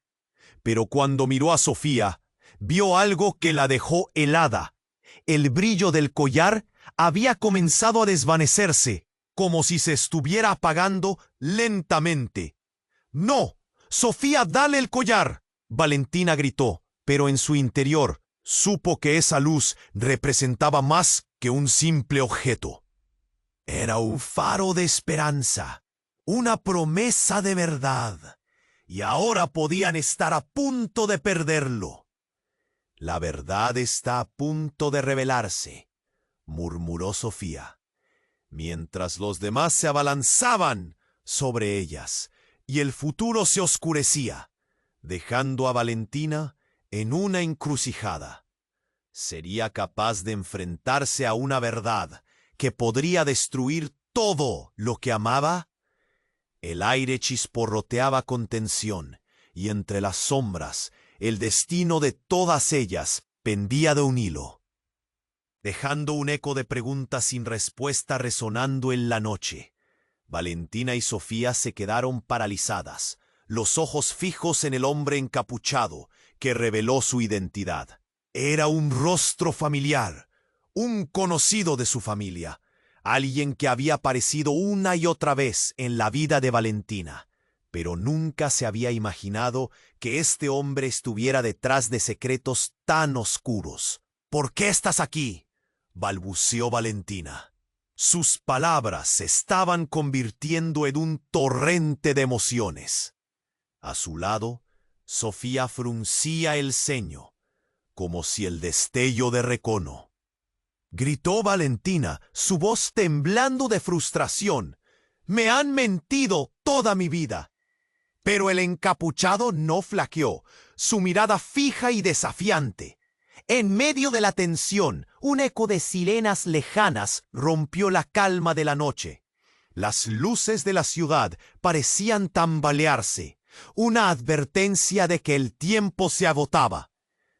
Pero cuando miró a Sofía, vio algo que la dejó helada. El brillo del collar había comenzado a desvanecerse, como si se estuviera apagando lentamente. ¡No! ¡Sofía, dale el collar!, Valentina gritó, pero en su interior supo que esa luz representaba más que un simple objeto. Era un faro de esperanza, una promesa de verdad, y ahora podían estar a punto de perderlo. La verdad está a punto de revelarse, murmuró Sofía, mientras los demás se abalanzaban sobre ellas, y el futuro se oscurecía, dejando a Valentina en una encrucijada. ¿Sería capaz de enfrentarse a una verdad que podría destruir todo lo que amaba? El aire chisporroteaba con tensión, y entre las sombras, el destino de todas ellas pendía de un hilo, dejando un eco de preguntas sin respuesta resonando en la noche. Valentina y Sofía se quedaron paralizadas, los ojos fijos en el hombre encapuchado que reveló su identidad. Era un rostro familiar, un conocido de su familia, alguien que había aparecido una y otra vez en la vida de Valentina, pero nunca se había imaginado que este hombre estuviera detrás de secretos tan oscuros. ¿Por qué estás aquí?, balbuceó Valentina. Sus palabras se estaban convirtiendo en un torrente de emociones. A su lado, Sofía fruncía el ceño, como si el destello de recono. Gritó Valentina, su voz temblando de frustración. «Me han mentido toda mi vida». Pero el encapuchado no flaqueó, su mirada fija y desafiante. En medio de la tensión, un eco de sirenas lejanas rompió la calma de la noche. Las luces de la ciudad parecían tambalearse, una advertencia de que el tiempo se agotaba.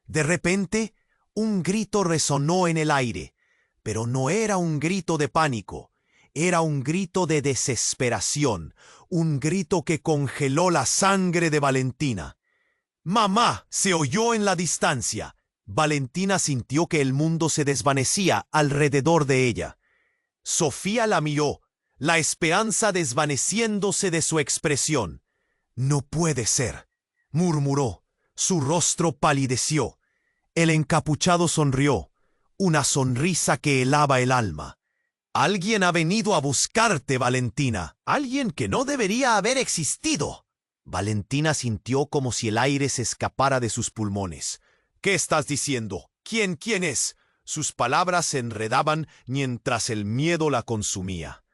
De repente, un grito resonó en el aire, pero no era un grito de pánico, era un grito de desesperación, un grito que congeló la sangre de Valentina. «¡Mamá!», se oyó en la distancia. Valentina sintió que el mundo se desvanecía alrededor de ella. Sofía la miró, la esperanza desvaneciéndose de su expresión. «No puede ser», murmuró. Su rostro palideció. El encapuchado sonrió, una sonrisa que helaba el alma. «Alguien ha venido a buscarte, Valentina. Alguien que no debería haber existido». Valentina sintió como si el aire se escapara de sus pulmones. «¿Qué estás diciendo? ¿Quién es?» Sus palabras se enredaban mientras el miedo la consumía.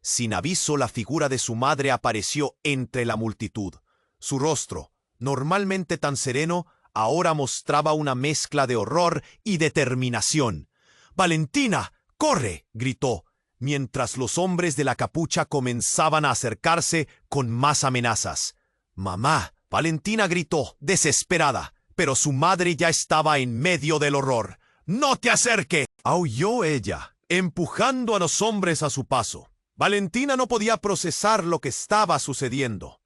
Sin aviso, la figura de su madre apareció entre la multitud. Su rostro, normalmente tan sereno, ahora mostraba una mezcla de horror y determinación. «¡Valentina, corre!», gritó, mientras los hombres de la capucha comenzaban a acercarse con más amenazas. «¡Mamá!», Valentina gritó, desesperada, pero su madre ya estaba en medio del horror. «¡No te acerques!», aulló ella, empujando a los hombres a su paso. Valentina no podía procesar lo que estaba sucediendo.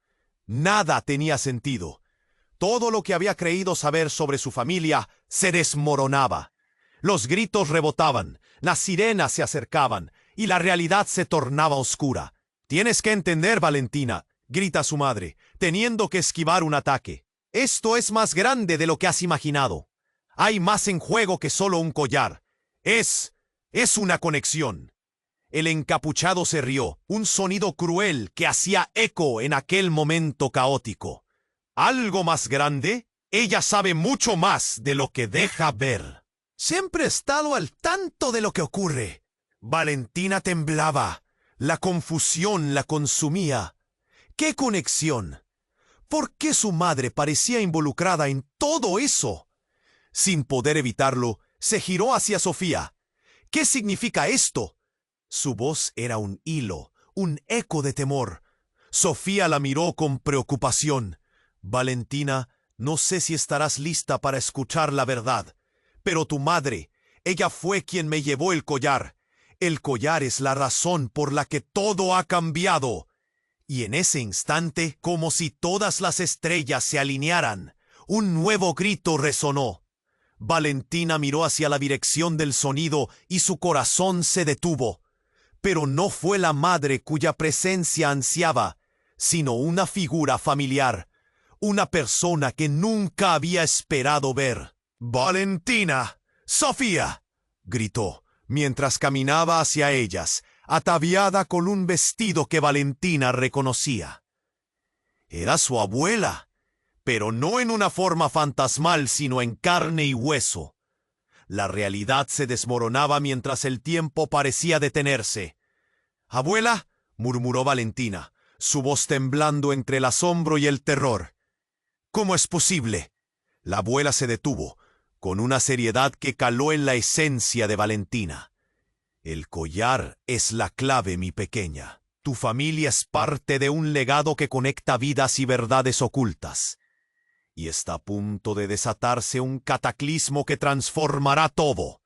Nada tenía sentido. Todo lo que había creído saber sobre su familia se desmoronaba. Los gritos rebotaban, las sirenas se acercaban, y la realidad se tornaba oscura. «Tienes que entender, Valentina», grita su madre, teniendo que esquivar un ataque. «Esto es más grande de lo que has imaginado. Hay más en juego que solo un collar. Es una conexión». El encapuchado se rió, un sonido cruel que hacía eco en aquel momento caótico. «¿Algo más grande? Ella sabe mucho más de lo que deja ver. Siempre he estado al tanto de lo que ocurre». Valentina temblaba. La confusión la consumía. ¿Qué conexión? ¿Por qué su madre parecía involucrada en todo eso? Sin poder evitarlo, se giró hacia Sofía. «¿Qué significa esto?». Su voz era un hilo, un eco de temor. Sofía la miró con preocupación. «Valentina, no sé si estarás lista para escuchar la verdad, pero tu madre, ella fue quien me llevó el collar. El collar es la razón por la que todo ha cambiado». Y en ese instante, como si todas las estrellas se alinearan, un nuevo grito resonó. Valentina miró hacia la dirección del sonido y su corazón se detuvo. Pero no fue la madre cuya presencia ansiaba, sino una figura familiar, una persona que nunca había esperado ver. «¡Valentina! ¡Sofía!», gritó, mientras caminaba hacia ellas, ataviada con un vestido que Valentina reconocía. Era su abuela, pero no en una forma fantasmal, sino en carne y hueso. La realidad se desmoronaba mientras el tiempo parecía detenerse. «Abuela», murmuró Valentina, su voz temblando entre el asombro y el terror. «¿Cómo es posible?». La abuela se detuvo, con una seriedad que caló en la esencia de Valentina. «El collar es la clave, mi pequeña. Tu familia es parte de un legado que conecta vidas y verdades ocultas. Y está a punto de desatarse un cataclismo que transformará todo».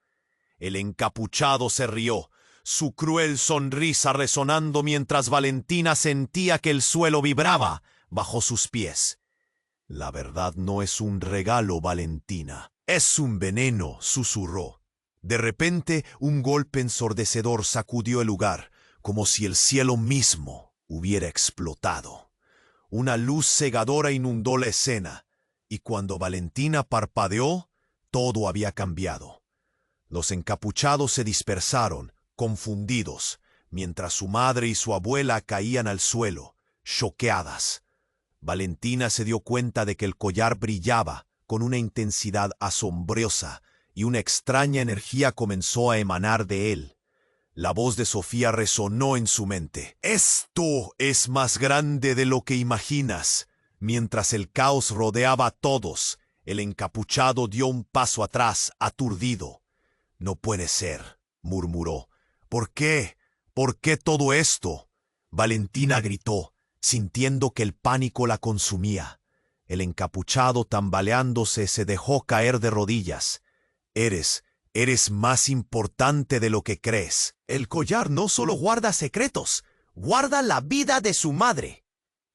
El encapuchado se rió, su cruel sonrisa resonando mientras Valentina sentía que el suelo vibraba bajo sus pies. «La verdad no es un regalo, Valentina. Es un veneno», susurró. De repente, un golpe ensordecedor sacudió el lugar, como si el cielo mismo hubiera explotado. Una luz cegadora inundó la escena, y cuando Valentina parpadeó, todo había cambiado. Los encapuchados se dispersaron, confundidos, mientras su madre y su abuela caían al suelo, choqueadas. Valentina se dio cuenta de que el collar brillaba con una intensidad asombrosa y una extraña energía comenzó a emanar de él. La voz de Sofía resonó en su mente. «Esto es más grande de lo que imaginas». Mientras el caos rodeaba a todos, el encapuchado dio un paso atrás, aturdido. «No puede ser», murmuró. «¿Por qué? ¿Por qué todo esto?». Valentina gritó, sintiendo que el pánico la consumía. El encapuchado, tambaleándose, se dejó caer de rodillas. «Eres más importante de lo que crees. El collar no solo guarda secretos, guarda la vida de su madre».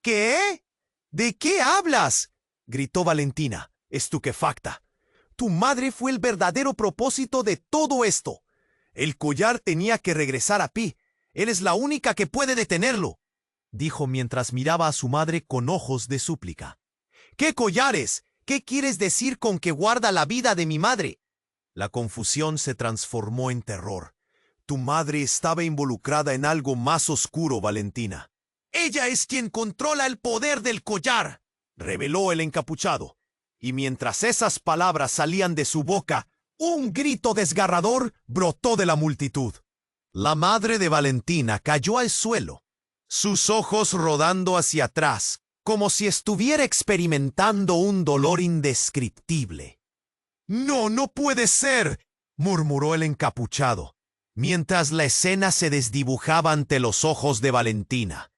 «¿Qué? ¿De qué hablas?», gritó Valentina, estupefacta. «Tu madre fue el verdadero propósito de todo esto. El collar tenía que regresar a Pi. Eres la única que puede detenerlo, dijo mientras miraba a su madre con ojos de súplica. ¿Qué collares? ¿Qué quieres decir con que guarda la vida de mi madre? La confusión se transformó en terror. Tu madre estaba involucrada en algo más oscuro, Valentina. Ella es quien controla el poder del collar, reveló el encapuchado. Y mientras esas palabras salían de su boca, un grito desgarrador brotó de la multitud. La madre de Valentina cayó al suelo, sus ojos rodando hacia atrás, como si estuviera experimentando un dolor indescriptible. «No, no puede ser», murmuró el encapuchado, mientras la escena se desdibujaba ante los ojos de Valentina.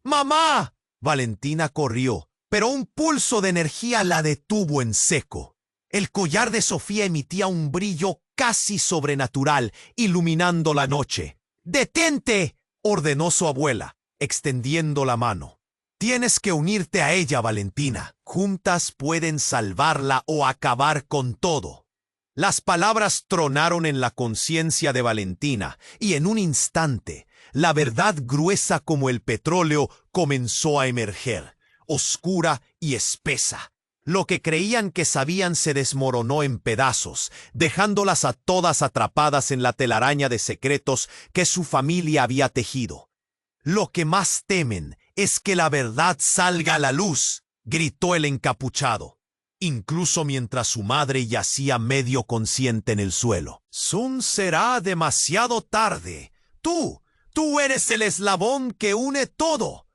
«¡Mamá!». Valentina corrió, pero un pulso de energía la detuvo en seco. El collar de Sofía emitía un brillo casi sobrenatural, iluminando la noche. «¡Detente!», ordenó su abuela, extendiendo la mano. «Tienes que unirte a ella, Valentina. Juntas pueden salvarla o acabar con todo». Las palabras tronaron en la conciencia de Valentina, y en un instante, la verdad gruesa como el petróleo comenzó a emerger, oscura y espesa. Lo que creían que sabían se desmoronó en pedazos, dejándolas a todas atrapadas en la telaraña de secretos que su familia había tejido. «Lo que más temen es que la verdad salga a la luz», gritó el encapuchado, incluso mientras su madre yacía medio consciente en el suelo. «Sun, será demasiado tarde. Tú eres el eslabón que une todo».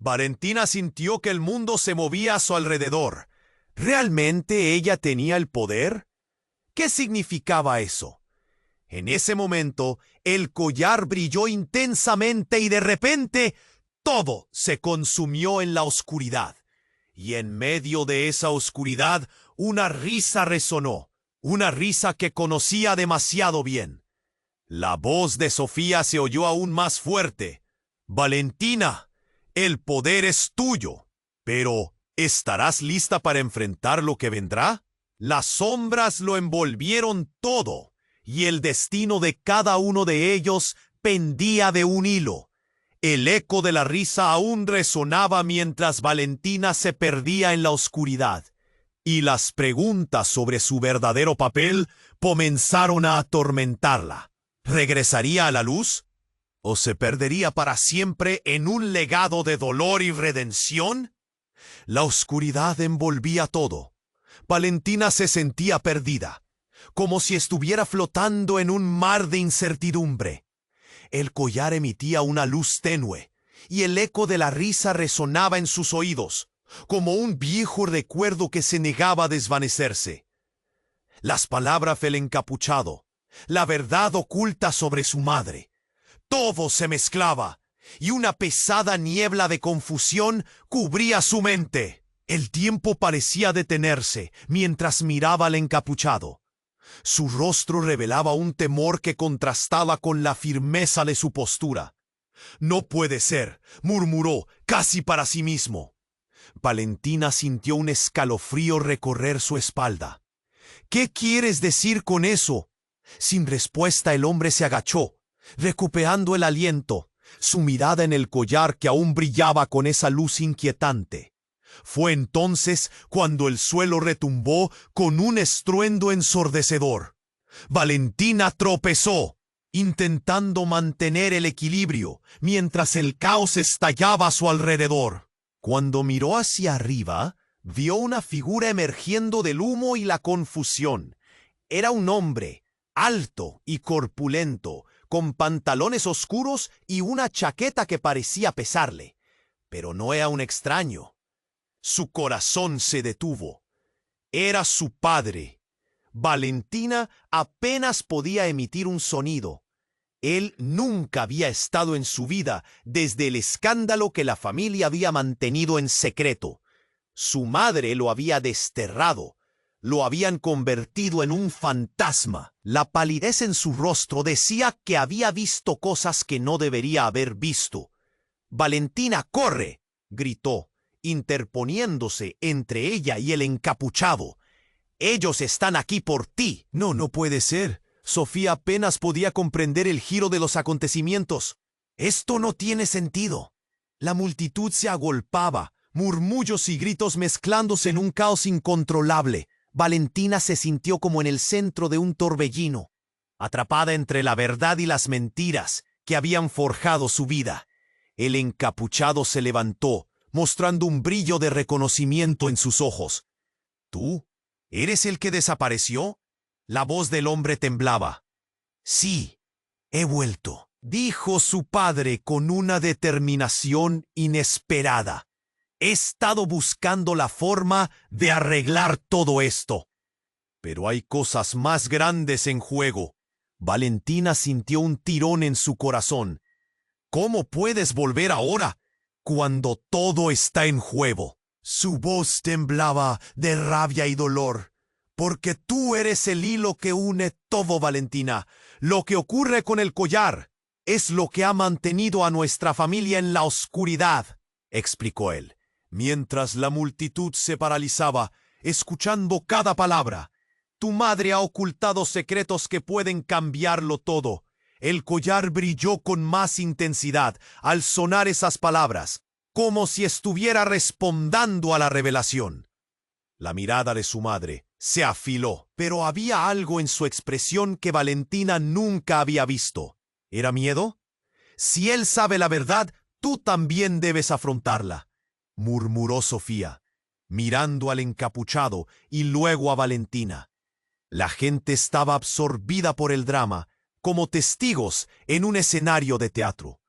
Valentina sintió que el mundo se movía a su alrededor. ¿Realmente ella tenía el poder? ¿Qué significaba eso? En ese momento, el collar brilló intensamente y de repente, todo se consumió en la oscuridad. Y en medio de esa oscuridad, una risa resonó, una risa que conocía demasiado bien. La voz de Sofía se oyó aún más fuerte. «Valentina, el poder es tuyo, pero ¿estarás lista para enfrentar lo que vendrá?». Las sombras lo envolvieron todo, y el destino de cada uno de ellos pendía de un hilo. El eco de la risa aún resonaba mientras Valentina se perdía en la oscuridad, y las preguntas sobre su verdadero papel comenzaron a atormentarla. ¿Regresaría a la luz? ¿O se perdería para siempre en un legado de dolor y redención? La oscuridad envolvía todo. Valentina se sentía perdida, como si estuviera flotando en un mar de incertidumbre. El collar emitía una luz tenue, y el eco de la risa resonaba en sus oídos, como un viejo recuerdo que se negaba a desvanecerse. Las palabras del encapuchado, la verdad oculta sobre su madre, todo se mezclaba, y una pesada niebla de confusión cubría su mente. El tiempo parecía detenerse mientras miraba al encapuchado. Su rostro revelaba un temor que contrastaba con la firmeza de su postura. «No puede ser», murmuró, casi para sí mismo. Valentina sintió un escalofrío recorrer su espalda. «¿Qué quieres decir con eso?». Sin respuesta, el hombre se agachó, recuperando el aliento, su mirada en el collar que aún brillaba con esa luz inquietante. Fue entonces cuando el suelo retumbó con un estruendo ensordecedor. Valentina tropezó, intentando mantener el equilibrio, mientras el caos estallaba a su alrededor. Cuando miró hacia arriba, vio una figura emergiendo del humo y la confusión. Era un hombre, alto y corpulento, con pantalones oscuros y una chaqueta que parecía pesarle. Pero no era un extraño. Su corazón se detuvo. Era su padre. Valentina apenas podía emitir un sonido. Él nunca había estado en su vida desde el escándalo que la familia había mantenido en secreto. Su madre lo había desterrado. Lo habían convertido en un fantasma. La palidez en su rostro decía que había visto cosas que no debería haber visto. «Valentina, corre», gritó, interponiéndose entre ella y el encapuchado. «Ellos están aquí por ti». No puede ser. Sofía apenas podía comprender el giro de los acontecimientos. Esto no tiene sentido. La multitud se agolpaba, murmullos y gritos mezclándose en un caos incontrolable. Valentina se sintió como en el centro de un torbellino, atrapada entre la verdad y las mentiras que habían forjado su vida. El encapuchado se levantó, mostrando un brillo de reconocimiento en sus ojos. ¿Tú? ¿Eres el que desapareció? La voz del hombre temblaba. Sí, he vuelto, dijo su padre con una determinación inesperada. He estado buscando la forma de arreglar todo esto. Pero hay cosas más grandes en juego. Valentina sintió un tirón en su corazón. ¿Cómo puedes volver ahora, cuando todo está en juego? Su voz temblaba de rabia y dolor. Porque tú eres el hilo que une todo, Valentina. Lo que ocurre con el collar es lo que ha mantenido a nuestra familia en la oscuridad, explicó él, mientras la multitud se paralizaba, escuchando cada palabra. Tu madre ha ocultado secretos que pueden cambiarlo todo. El collar brilló con más intensidad al sonar esas palabras, como si estuviera respondiendo a la revelación. La mirada de su madre se afiló, pero había algo en su expresión que Valentina nunca había visto. ¿Era miedo? Si él sabe la verdad, tú también debes afrontarla, murmuró Sofía, mirando al encapuchado y luego a Valentina. La gente estaba absorbida por el drama, como testigos en un escenario de teatro.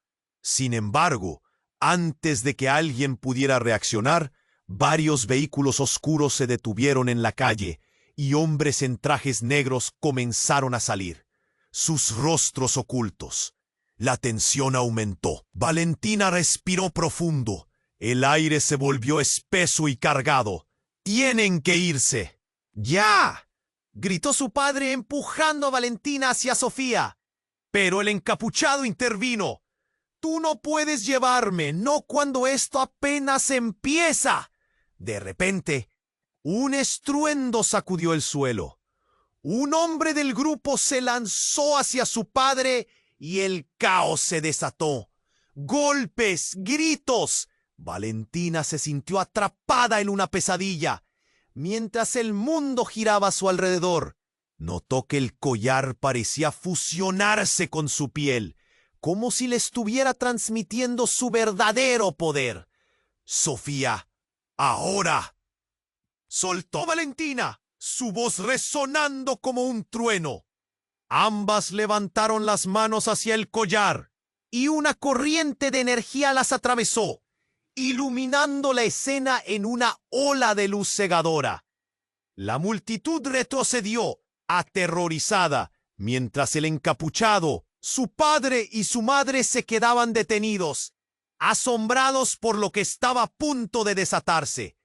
Sin embargo, antes de que alguien pudiera reaccionar, varios vehículos oscuros se detuvieron en la calle y hombres en trajes negros comenzaron a salir, sus rostros ocultos. La tensión aumentó. Valentina respiró profundo. El aire se volvió espeso y cargado. ¡Tienen que irse! ¡Ya!, gritó su padre empujando a Valentina hacia Sofía. Pero el encapuchado intervino. Tú no puedes llevarme, no cuando esto apenas empieza. De repente, un estruendo sacudió el suelo. Un hombre del grupo se lanzó hacia su padre y el caos se desató. Golpes, gritos. Valentina se sintió atrapada en una pesadilla. Mientras el mundo giraba a su alrededor, notó que el collar parecía fusionarse con su piel, como si le estuviera transmitiendo su verdadero poder. Sofía, ahora, soltó Valentina, su voz resonando como un trueno. Ambas levantaron las manos hacia el collar y una corriente de energía las atravesó, iluminando la escena en una ola de luz cegadora. La multitud retrocedió, aterrorizada, mientras el encapuchado, su padre y su madre se quedaban detenidos, asombrados por lo que estaba a punto de desatarse.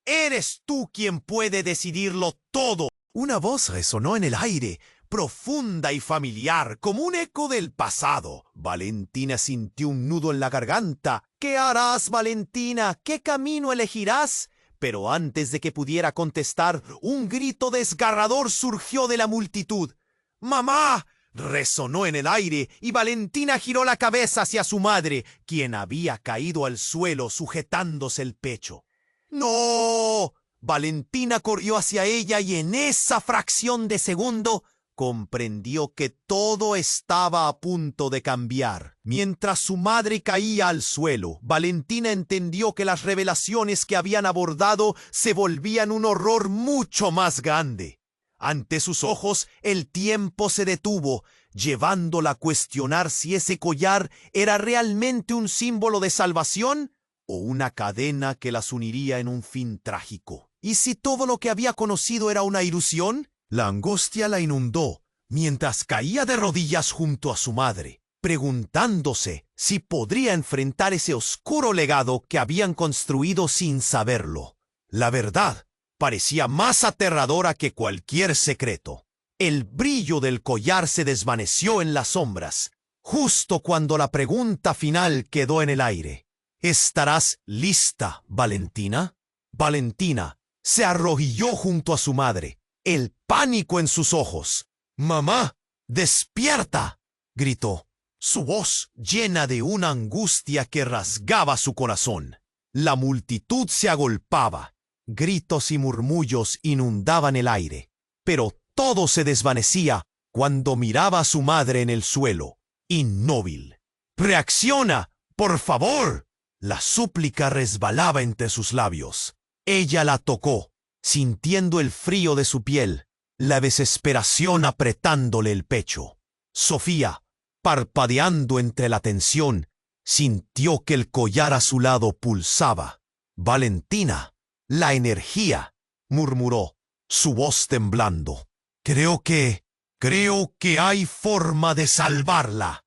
«Eres tú quien puede decidirlo todo». Una voz resonó en el aire, profunda y familiar, como un eco del pasado. Valentina sintió un nudo en la garganta. «¿Qué harás, Valentina? ¿Qué camino elegirás?» Pero antes de que pudiera contestar, un grito desgarrador surgió de la multitud. «¡Mamá!», resonó en el aire y Valentina giró la cabeza hacia su madre, quien había caído al suelo sujetándose el pecho. «¡No!». Valentina corrió hacia ella y en esa fracción de segundo comprendió que todo estaba a punto de cambiar. Mientras su madre caía al suelo, Valentina entendió que las revelaciones que habían abordado se volvían un horror mucho más grande. Ante sus ojos, el tiempo se detuvo, llevándola a cuestionar si ese collar era realmente un símbolo de salvación o una cadena que las uniría en un fin trágico. ¿Y si todo lo que había conocido era una ilusión? La angustia la inundó mientras caía de rodillas junto a su madre, preguntándose si podría enfrentar ese oscuro legado que habían construido sin saberlo. La verdad parecía más aterradora que cualquier secreto. El brillo del collar se desvaneció en las sombras, justo cuando la pregunta final quedó en el aire. ¿Estarás lista, Valentina? Valentina se arrodilló junto a su madre, el pánico en sus ojos. «¡Mamá, despierta!», gritó. su voz llena de una angustia que rasgaba su corazón. La multitud se agolpaba, gritos y murmullos inundaban el aire, pero todo se desvanecía cuando miraba a su madre en el suelo, inmóvil. ¡Reacciona, por favor! La súplica resbalaba entre sus labios. Ella la tocó, sintiendo el frío de su piel, la desesperación apretándole el pecho. Sofía, parpadeando entre la tensión, sintió que el collar a su lado pulsaba. «Valentina, la energía», murmuró, su voz temblando. Creo que hay forma de salvarla».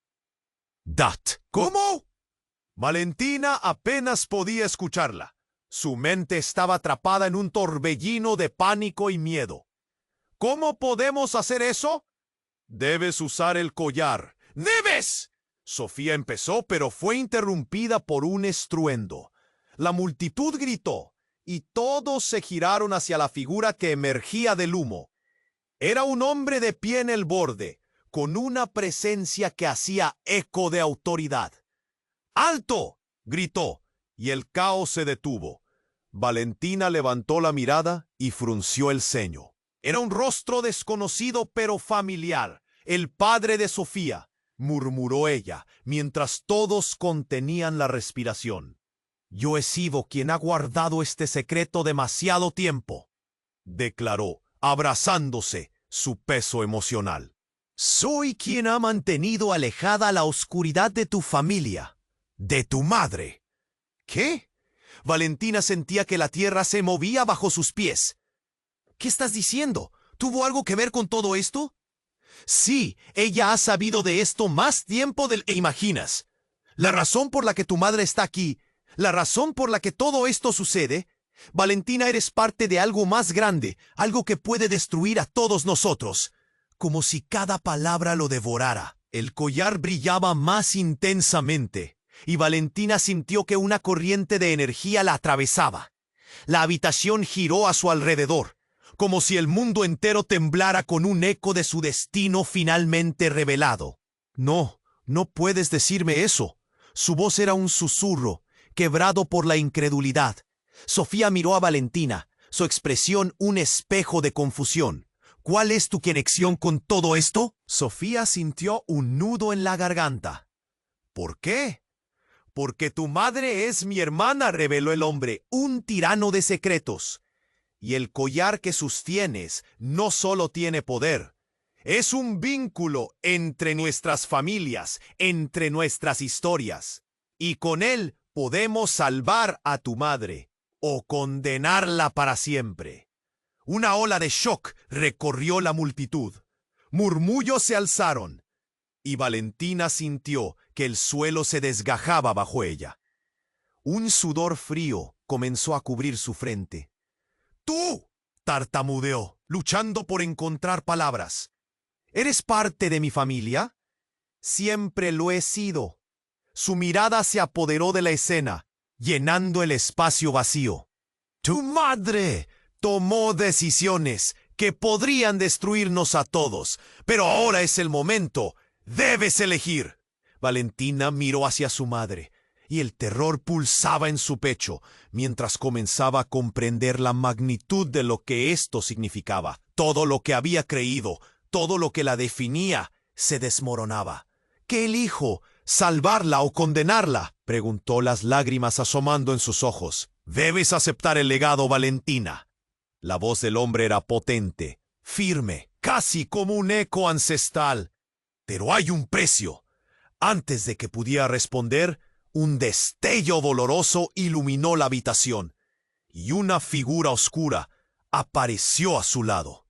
«Dat». «¿Cómo?». Valentina apenas podía escucharla. Su mente estaba atrapada en un torbellino de pánico y miedo. «¿Cómo podemos hacer eso?». «Debes usar el collar». «¡Debes!». Sofía empezó, pero fue interrumpida por un estruendo. La multitud gritó, y todos se giraron hacia la figura que emergía del humo. Era un hombre de pie en el borde, con una presencia que hacía eco de autoridad. «¡Alto!», gritó, y el caos se detuvo. Valentina levantó la mirada y frunció el ceño. Era un rostro desconocido pero familiar. «El padre de Sofía», murmuró ella, mientras todos contenían la respiración. «Yo he sido quien ha guardado este secreto demasiado tiempo», declaró, abrazándose su peso emocional. «Soy quien ha mantenido alejada la oscuridad de tu familia, de tu madre». «¿Qué?». Valentina sentía que la tierra se movía bajo sus pies. «¿Qué estás diciendo? ¿Tuvo algo que ver con todo esto?». «Sí, ella ha sabido de esto más tiempo del que imaginas. La razón por la que tu madre está aquí, la razón por la que todo esto sucede, Valentina, eres parte de algo más grande, algo que puede destruir a todos nosotros». Como si cada palabra lo devorara. El collar brillaba más intensamente, y Valentina sintió que una corriente de energía la atravesaba. La habitación giró a su alrededor, como si el mundo entero temblara con un eco de su destino finalmente revelado. «No, no puedes decirme eso». Su voz era un susurro, quebrado por la incredulidad. Sofía miró a Valentina, su expresión un espejo de confusión. «¿Cuál es tu conexión con todo esto?». Sofía sintió un nudo en la garganta. «¿Por qué?». «Porque tu madre es mi hermana», reveló el hombre, «un tirano de secretos. Y el collar que sostienes no solo tiene poder, es un vínculo entre nuestras familias, entre nuestras historias. Y con él podemos salvar a tu madre o condenarla para siempre». Una ola de shock recorrió la multitud. Murmullos se alzaron, y Valentina sintió que el suelo se desgajaba bajo ella. Un sudor frío comenzó a cubrir su frente. «¡Tú!», tartamudeó, luchando por encontrar palabras. «¿Eres parte de mi familia?». «Siempre lo he sido». Su mirada se apoderó de la escena, llenando el espacio vacío. «¡Tu madre!». Tomó decisiones que podrían destruirnos a todos, pero ahora es el momento. Debes elegir». Valentina miró hacia su madre, y el terror pulsaba en su pecho, mientras comenzaba a comprender la magnitud de lo que esto significaba. Todo lo que había creído, todo lo que la definía, se desmoronaba. «¿Qué elijo? ¿Salvarla o condenarla?», preguntó, las lágrimas asomando en sus ojos. «Debes aceptar el legado, Valentina». La voz del hombre era potente, firme, casi como un eco ancestral. «Pero hay un precio». Antes de que pudiera responder, un destello doloroso iluminó la habitación, y una figura oscura apareció a su lado.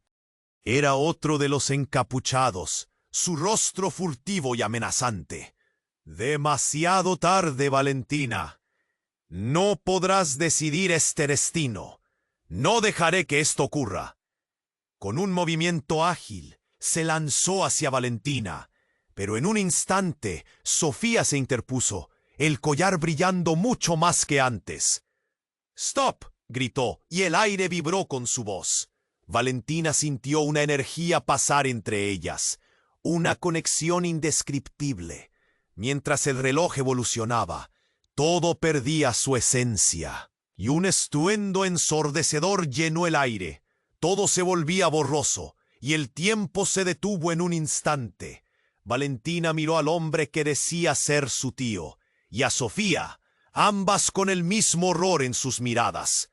Era otro de los encapuchados, su rostro furtivo y amenazante. «Demasiado tarde, Valentina. No podrás decidir este destino. No dejaré que esto ocurra». Con un movimiento ágil, se lanzó hacia Valentina, pero en un instante Sofía se interpuso, el collar brillando mucho más que antes. «¡Stop!», gritó, y el aire vibró con su voz. Valentina sintió una energía pasar entre ellas, una conexión indescriptible. Mientras el reloj evolucionaba, todo perdía su esencia, y un estruendo ensordecedor llenó el aire. Todo se volvía borroso, y el tiempo se detuvo en un instante. Valentina miró al hombre que decía ser su tío, y a Sofía, ambas con el mismo horror en sus miradas.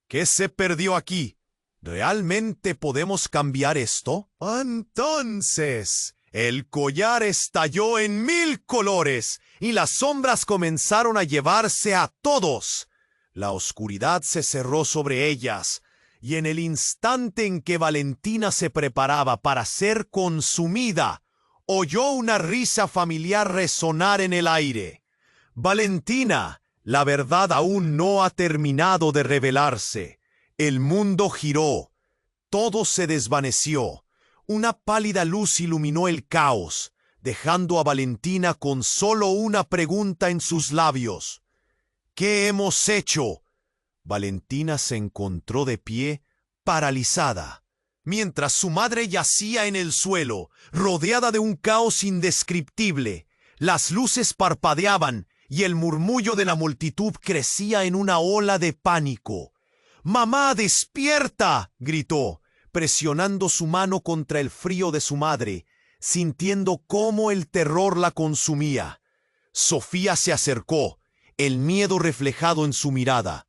¿Qué se perdió aquí? ¿Realmente podemos cambiar esto? Entonces, el collar estalló en 1000 colores y las sombras comenzaron a llevarse a todos. La oscuridad se cerró sobre ellas y en el instante en que Valentina se preparaba para ser consumida, oyó una risa familiar resonar en el aire. Valentina, la verdad aún no ha terminado de revelarse. El mundo giró. Todo se desvaneció. Una pálida luz iluminó el caos, dejando a Valentina con solo una pregunta en sus labios. ¿Qué hemos hecho? Valentina se encontró de pie, paralizada, mientras su madre yacía en el suelo, rodeada de un caos indescriptible. Las luces parpadeaban y el murmullo de la multitud crecía en una ola de pánico. «¡Mamá, despierta!», gritó, presionando su mano contra el frío de su madre, sintiendo cómo el terror la consumía. Sofía se acercó, el miedo reflejado en su mirada.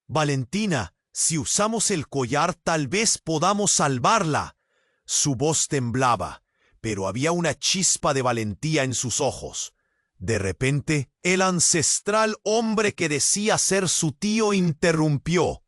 «Valentina, si usamos el collar tal vez podamos salvarla». Su voz temblaba, pero había una chispa de valentía en sus ojos. De repente, el ancestral hombre que decía ser su tío interrumpió.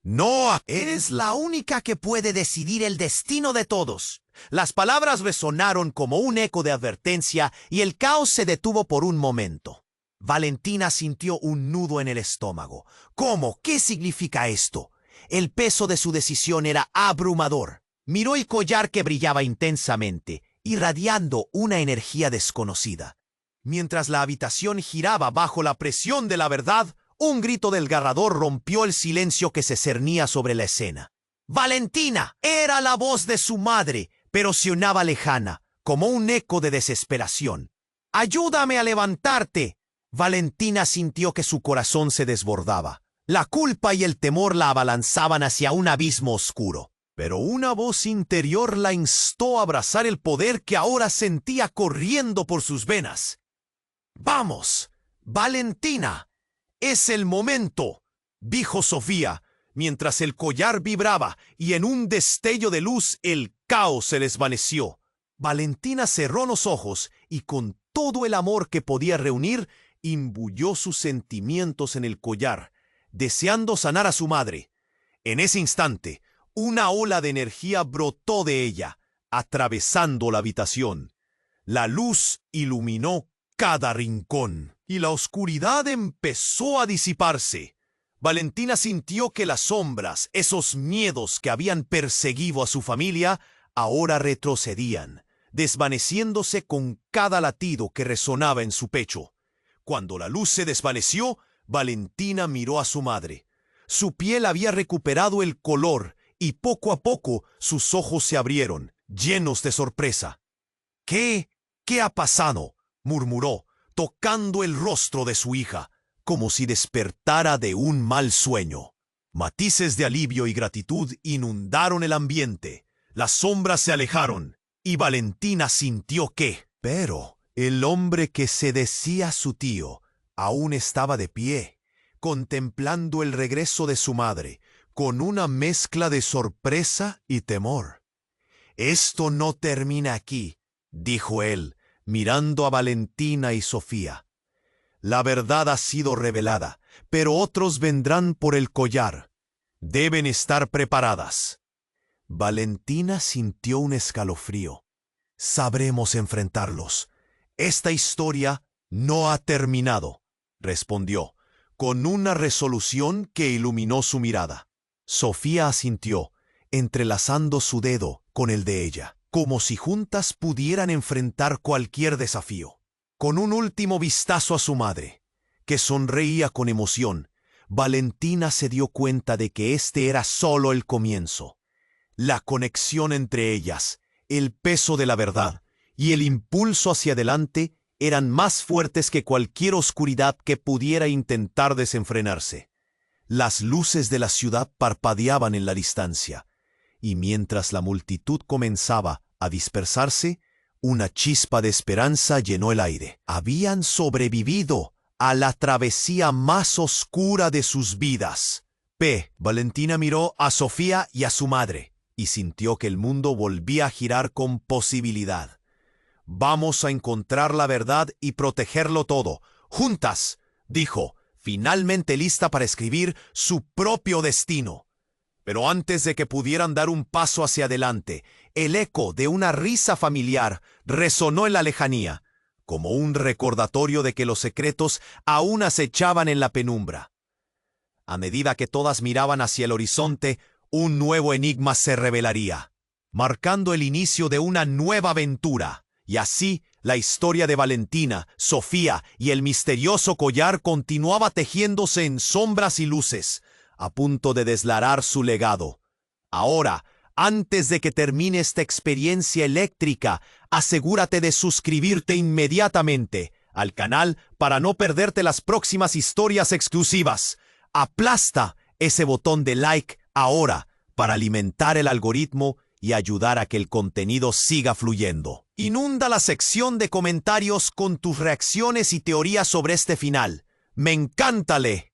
«No, eres la única que puede decidir el destino de todos». Las palabras resonaron como un eco de advertencia y el caos se detuvo por un momento. Valentina sintió un nudo en el estómago. ¿Cómo? ¿Qué significa esto? El peso de su decisión era abrumador. Miró el collar que brillaba intensamente, irradiando una energía desconocida. Mientras la habitación giraba bajo la presión de la verdad, un grito desgarrador rompió el silencio que se cernía sobre la escena. ¡Valentina! Era la voz de su madre, pero sonaba lejana, como un eco de desesperación. ¡Ayúdame a levantarte! Valentina sintió que su corazón se desbordaba. La culpa y el temor la abalanzaban hacia un abismo oscuro. Pero una voz interior la instó a abrazar el poder que ahora sentía corriendo por sus venas. «¡Vamos, Valentina! ¡Es el momento!», dijo Sofía, mientras el collar vibraba y en un destello de luz el caos se desvaneció. Valentina cerró los ojos y con todo el amor que podía reunir, imbuyó sus sentimientos en el collar, deseando sanar a su madre. En ese instante, una ola de energía brotó de ella, atravesando la habitación. La luz iluminó cada rincón y la oscuridad empezó a disiparse. Valentina sintió que las sombras, esos miedos que habían perseguido a su familia, ahora retrocedían, desvaneciéndose con cada latido que resonaba en su pecho. Cuando la luz se desvaneció, Valentina miró a su madre. Su piel había recuperado el color y poco a poco sus ojos se abrieron, llenos de sorpresa. ¿Qué ha pasado?», murmuró, tocando el rostro de su hija, como si despertara de un mal sueño. Matices de alivio y gratitud inundaron el ambiente. Las sombras se alejaron y Valentina sintió que... Pero el hombre que se decía su tío aún estaba de pie, contemplando el regreso de su madre, con una mezcla de sorpresa y temor. «Esto no termina aquí», dijo él, mirando a Valentina y Sofía. «La verdad ha sido revelada, pero otros vendrán por el collar. Deben estar preparadas». Valentina sintió un escalofrío. «Sabremos enfrentarlos. Esta historia no ha terminado», respondió, con una resolución que iluminó su mirada. Sofía asintió, entrelazando su dedo con el de ella, como si juntas pudieran enfrentar cualquier desafío. Con un último vistazo a su madre, que sonreía con emoción, Valentina se dio cuenta de que este era solo el comienzo. La conexión entre ellas, el peso de la verdad y el impulso hacia adelante eran más fuertes que cualquier oscuridad que pudiera intentar desenfrenarse. Las luces de la ciudad parpadeaban en la distancia, y mientras la multitud comenzaba a dispersarse, una chispa de esperanza llenó el aire. Habían sobrevivido a la travesía más oscura de sus vidas. Valentina miró a Sofía y a su madre, y sintió que el mundo volvía a girar con posibilidad. «Vamos a encontrar la verdad y protegerlo todo, juntas», dijo, finalmente lista para escribir su propio destino. Pero antes de que pudieran dar un paso hacia adelante, el eco de una risa familiar resonó en la lejanía, como un recordatorio de que los secretos aún acechaban en la penumbra. A medida que todas miraban hacia el horizonte, un nuevo enigma se revelaría, marcando el inicio de una nueva aventura. Y así, la historia de Valentina, Sofía y el misterioso collar continuaba tejiéndose en sombras y luces, a punto de deslarar su legado. Ahora, antes de que termine esta experiencia eléctrica, asegúrate de suscribirte inmediatamente al canal para no perderte las próximas historias exclusivas. Aplasta ese botón de like ahora para alimentar el algoritmo y ayudar a que el contenido siga fluyendo. Inunda la sección de comentarios con tus reacciones y teorías sobre este final. ¡Me encántale!